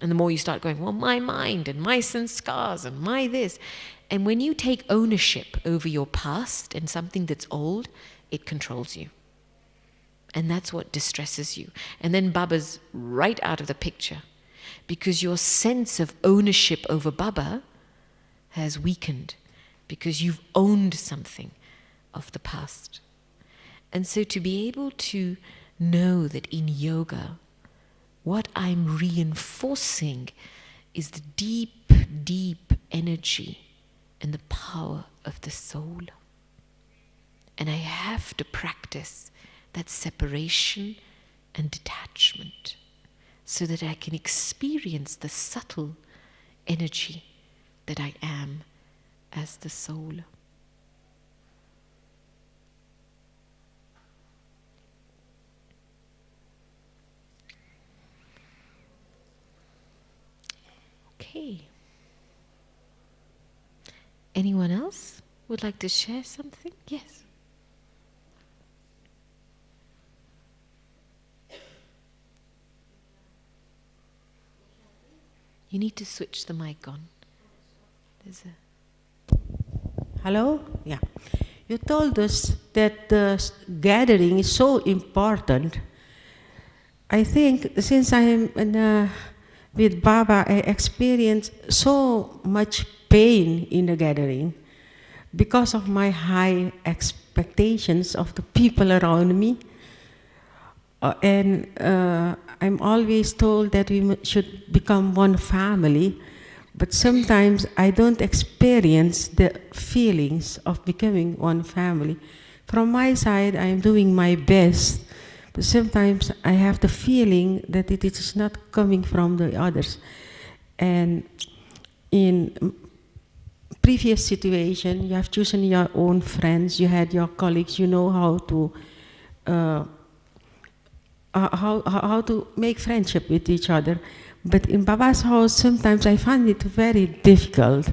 [SPEAKER 1] And the more you start going, well, my mind and my sanskars and my this. And when you take ownership over your past and something that's old, it controls you. And that's what distresses you. And then Baba's right out of the picture. Because your sense of ownership over Baba has weakened. Because you've owned something of the past. And so to be able to know that in yoga, what I'm reinforcing is the deep, deep energy and the power of the soul. And I have to practice that separation and detachment so that I can experience the subtle energy that I am as the soul. Okay. Anyone else would like to share something? Yes. You need to switch the mic on.
[SPEAKER 3] Hello? Yeah. You told us that the gathering is so important. I think since I am with Baba, I experience so much pain in the gathering because of my high expectations of the people around me. I'm always told that we should become one family, but sometimes I don't experience the feelings of becoming one family. From my side, I am doing my best, but sometimes I have the feeling that it is not coming from the others. And in previous situation, you have chosen your own friends, you had your colleagues, you know how to make friendship with each other. But in Baba's house, sometimes I find it very difficult.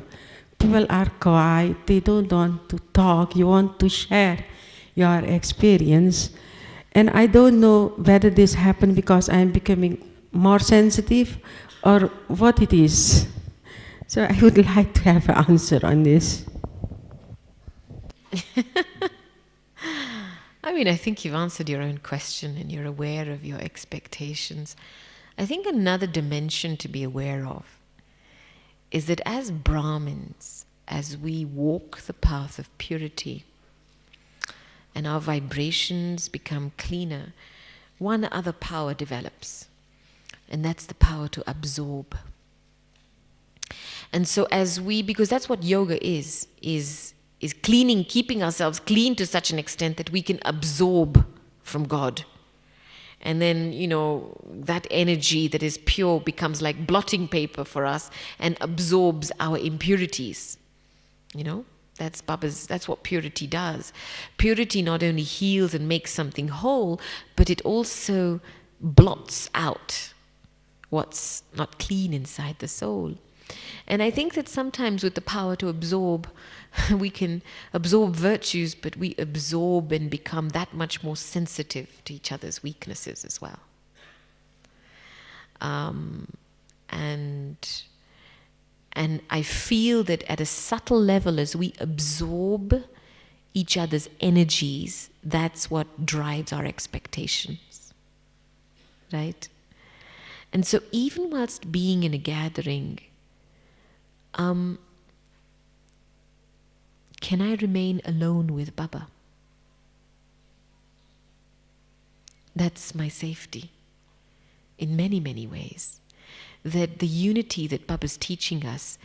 [SPEAKER 3] People are quiet, they don't want to talk, you want to share your experience. And I don't know whether this happened because I'm becoming more sensitive or what it is. So I would like to have an answer on this.
[SPEAKER 1] I think you've answered your own question and you're aware of your expectations. I think another dimension to be aware of is that as Brahmins, as we walk the path of purity and our vibrations become cleaner, one other power develops, and that's the power to absorb. And so because that's what yoga is cleaning, keeping ourselves clean to such an extent that we can absorb from God. And then, that energy that is pure becomes like blotting paper for us and absorbs our impurities. That's what purity does. Purity not only heals and makes something whole, but it also blots out what's not clean inside the soul. And I think that sometimes with the power to absorb, we can absorb virtues, but we absorb and become that much more sensitive to each other's weaknesses as well. And I feel that at a subtle level, as we absorb each other's energies, that's what drives our expectations, right? And so even whilst being in a gathering, can I remain alone with Baba? That's my safety in many, many ways. That the unity that Baba's teaching us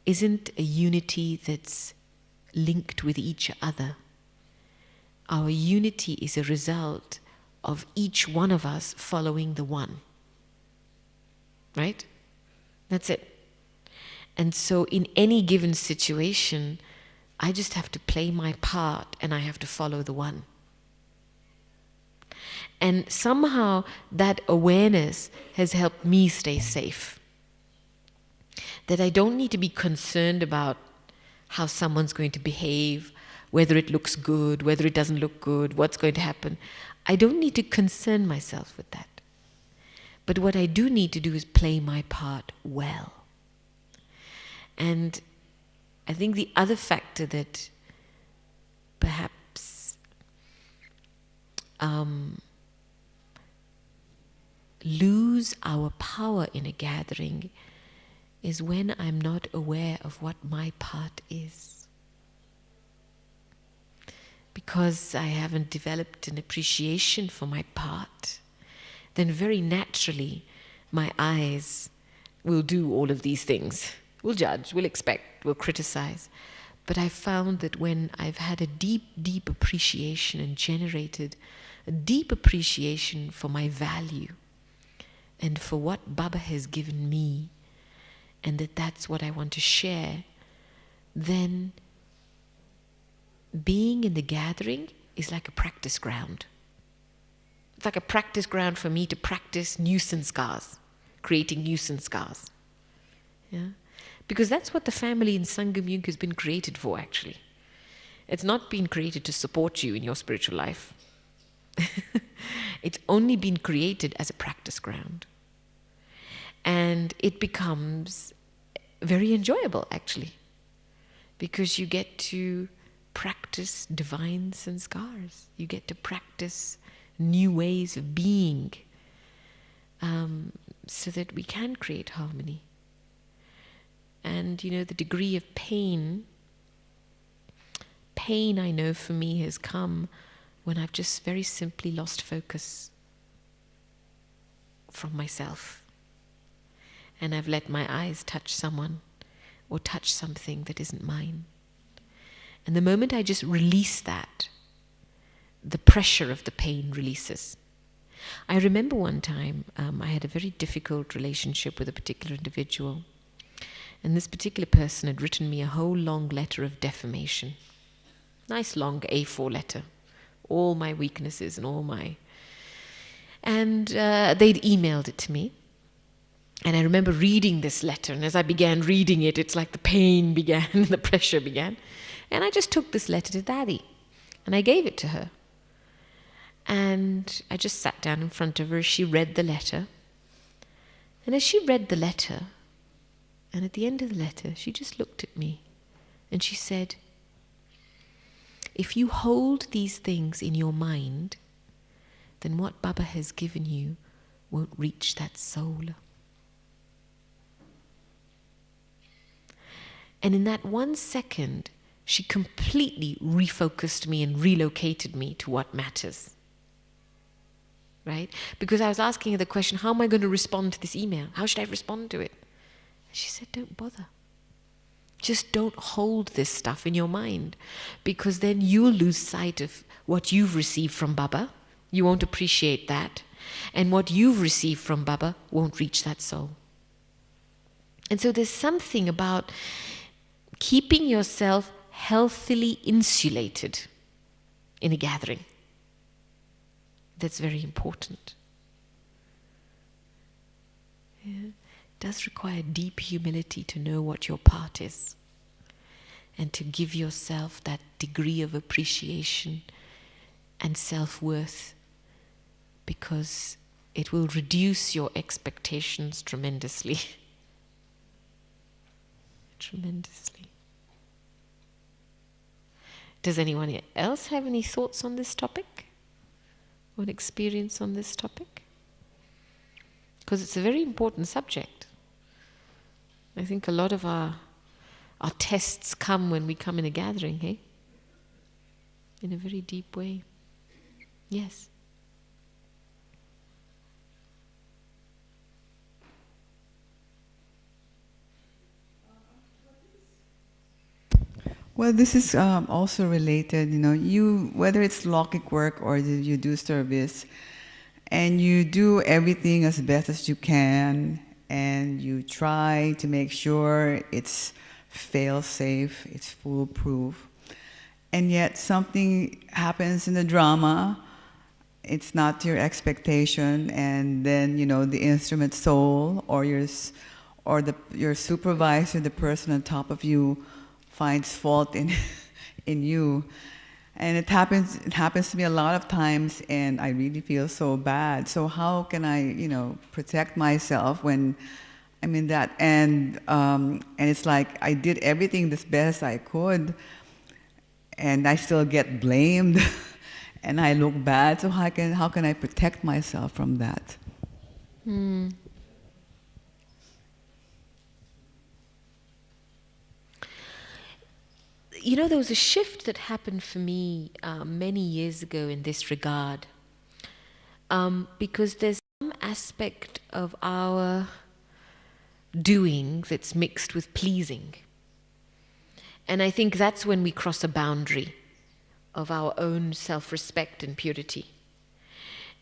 [SPEAKER 1] isn't a unity that's linked with each other. Our unity is a result of each one of us following the one. Right? That's it. And so in any given situation, I just have to play my part and I have to follow the one. And somehow that awareness has helped me stay safe. That I don't need to be concerned about how someone's going to behave, whether it looks good, whether it doesn't look good, what's going to happen. I don't need to concern myself with that. But what I do need to do is play my part well. And I think the other factor that perhaps lose our power in a gathering is when I'm not aware of what my part is. Because I haven't developed an appreciation for my part, then very naturally my eyes will do all of these things. We'll judge, we'll expect, we'll criticize. But I found that when I've had a deep, deep appreciation and generated a deep appreciation for my value and for what Baba has given me, and that that's what I want to share, then being in the gathering is like a practice ground. It's like a practice ground for me to practice nuisance scars, creating nuisance scars. Yeah? Because that's what the family in Sangam Yug has been created for, actually. It's not been created to support you in your spiritual life. It's only been created as a practice ground. And it becomes very enjoyable, actually, because you get to practice divine sanskars. You get to practice new ways of being, so that we can create harmony. And, the degree of pain I know for me has come when I've just very simply lost focus from myself. And I've let my eyes touch someone or touch something that isn't mine. And the moment I just release that, the pressure of the pain releases. I remember one time I had a very difficult relationship with a particular individual. And this particular person had written me a whole long letter of defamation. Nice long A4 letter. All my weaknesses and all my... And they'd emailed it to me. And I remember reading this letter. And as I began reading it, it's like the pain began, the pressure began. And I just took this letter to Daddy. And I gave it to her. And I just sat down in front of her. She read the letter. And as she read the letter, and at the end of the letter, she just looked at me and she said, if you hold these things in your mind, then what Baba has given you won't reach that soul. And in that 1 second, she completely refocused me and relocated me to what matters. Right? Because I was asking her the question, how am I going to respond to this email? How should I respond to it? And she said, don't bother. Just don't hold this stuff in your mind, because then you'll lose sight of what you've received from Baba. You won't appreciate that. And what you've received from Baba won't reach that soul. And so there's something about keeping yourself healthily insulated in a gathering that's very important. Yeah. It does require deep humility to know what your part is and to give yourself that degree of appreciation and self-worth, because it will reduce your expectations tremendously. Tremendously. Does anyone else have any thoughts on this topic? Or an experience on this topic? Because it's a very important subject. I think a lot of our tests come when we come in a gathering, hey? In a very deep way. Yes.
[SPEAKER 4] Well, this is also related, you whether it's Lokik work or you do service, and you do everything as best as you can, and you try to make sure it's fail-safe, it's foolproof, and yet something happens in the drama, it's not to your expectation, and then the instrument soul or your supervisor, the person on top of you, finds fault in in you. And it happens to me a lot of times, and I really feel so bad. So how can I, protect myself when I'm in that? And it's like I did everything the best I could, and I still get blamed, and I look bad. So how can I protect myself from that?
[SPEAKER 1] There was a shift that happened for me many years ago in this regard, because there's some aspect of our doing that's mixed with pleasing. And I think that's when we cross a boundary of our own self-respect and purity,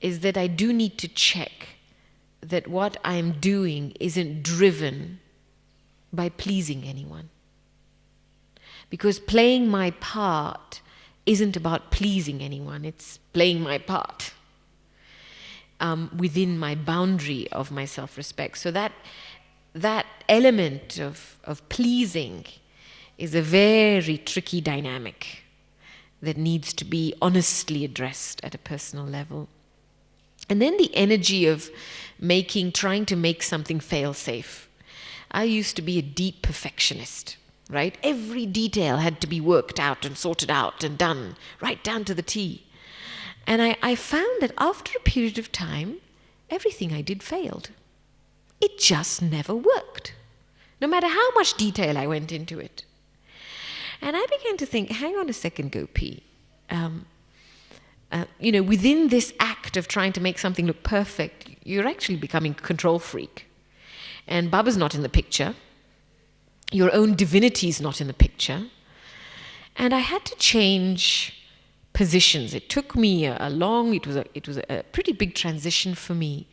[SPEAKER 1] is that I do need to check that what I'm doing isn't driven by pleasing anyone. Because playing my part isn't about pleasing anyone, it's playing my part within my boundary of my self-respect. So that element of pleasing is a very tricky dynamic that needs to be honestly addressed at a personal level. And then the energy of trying to make something fail-safe. I used to be a deep perfectionist. Right? Every detail had to be worked out and sorted out and done, right down to the T. And I found that after a period of time, everything I did failed. It just never worked, no matter how much detail I went into it. And I began to think, hang on a second, Gopi. Within this act of trying to make something look perfect, you're actually becoming a control freak. And Baba's not in the picture. Your own divinity is not in the picture. And I had to change positions. It took me it was a pretty big transition for me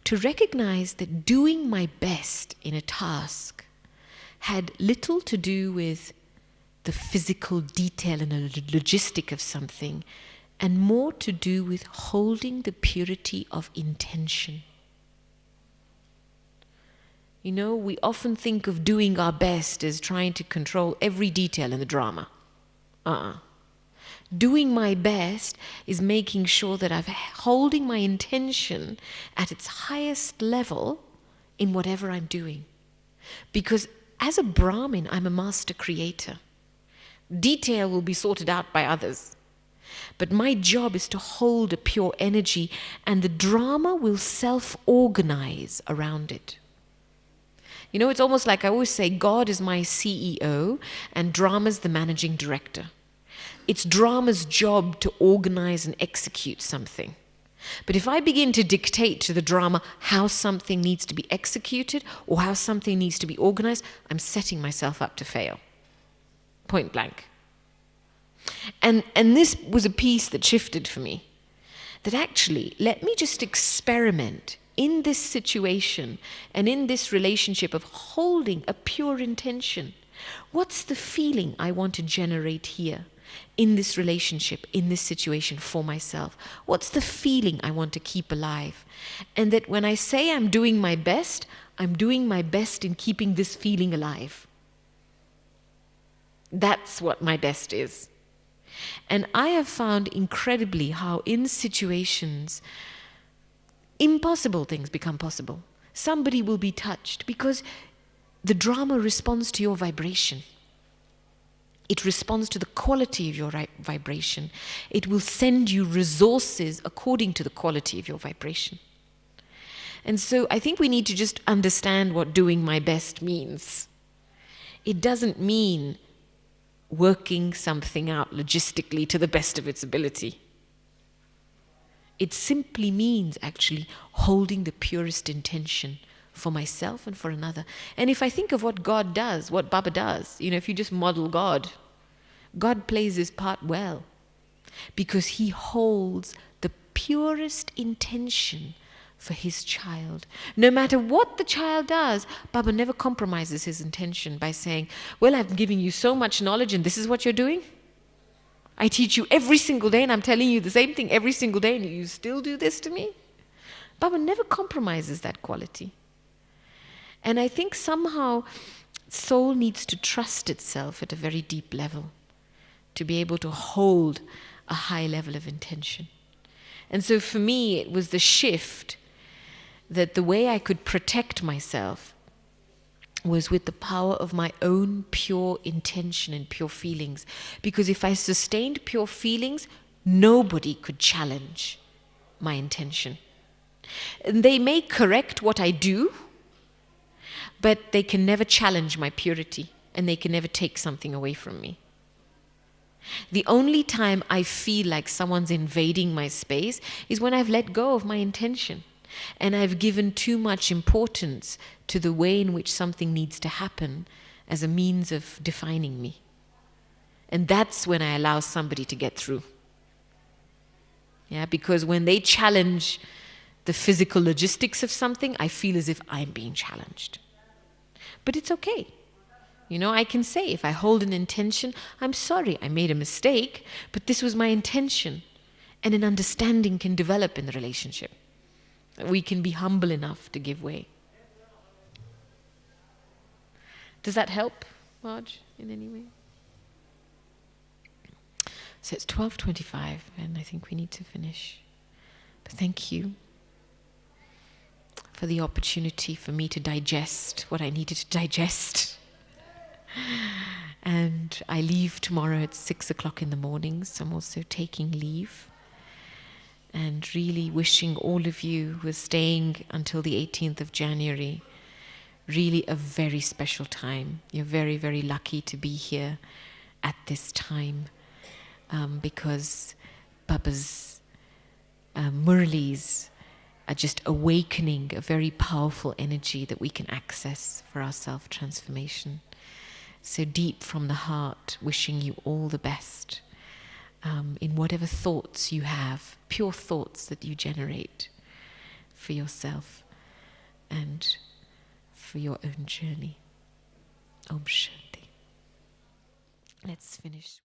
[SPEAKER 1] to recognize that doing my best in a task had little to do with the physical detail and the logistic of something, and more to do with holding the purity of intention. We often think of doing our best as trying to control every detail in the drama. Doing my best is making sure that I'm holding my intention at its highest level in whatever I'm doing. Because as a Brahmin, I'm a master creator. Detail will be sorted out by others. But my job is to hold a pure energy, and the drama will self-organize around it. It's almost like I always say, God is my CEO and drama's the managing director. It's drama's job to organize and execute something. But if I begin to dictate to the drama how something needs to be executed or how something needs to be organized, I'm setting myself up to fail. Point blank. And this was a piece that shifted for me. That actually, let me just experiment in this situation and in this relationship of holding a pure intention. What's the feeling I want to generate here in this relationship, in this situation for myself? What's the feeling I want to keep alive? And that when I say I'm doing my best in keeping this feeling alive. That's what my best is. And I have found incredibly how in situations impossible things become possible. Somebody will be touched because the drama responds to your vibration. It responds to the quality of your vibration. It will send you resources according to the quality of your vibration. And so I think we need to just understand what doing my best means. It doesn't mean working something out logistically to the best of its ability. It simply means actually holding the purest intention for myself and for another. And if I think of what God does, what Baba does, if you just model God, God plays his part well because he holds the purest intention for his child. No matter what the child does, Baba never compromises his intention by saying, well, I'm giving you so much knowledge and this is what you're doing? I teach you every single day and I'm telling you the same thing every single day and you still do this to me? Baba never compromises that quality. And I think somehow soul needs to trust itself at a very deep level to be able to hold a high level of intention. And so for me, it was the shift that the way I could protect myself was with the power of my own pure intention and pure feelings. Because if I sustained pure feelings, nobody could challenge my intention. And they may correct what I do, but they can never challenge my purity, and they can never take something away from me. The only time I feel like someone's invading my space is when I've let go of my intention and I've given too much importance to the way in which something needs to happen as a means of defining me. And that's when I allow somebody to get through. Yeah, because when they challenge the physical logistics of something, I feel as if I'm being challenged. But it's okay. You know, I can say, if I hold an intention, I'm sorry, I made a mistake, but this was my intention. And an understanding can develop in the relationship. We can be humble enough to give way. Does that help, Marge, in any way? So it's 12:25, and I think we need to finish. But thank you for the opportunity for me to digest what I needed to digest. And I leave tomorrow at 6 o'clock in the morning, so I'm also taking leave. And really wishing all of you who are staying until the 18th of January really a very special time. You're very, very lucky to be here at this time, because Baba's Murlis are just awakening a very powerful energy that we can access for our self-transformation. So deep from the heart, wishing you all the best in whatever thoughts you have, pure thoughts that you generate for yourself and for your own journey. Om Shanti. Let's finish.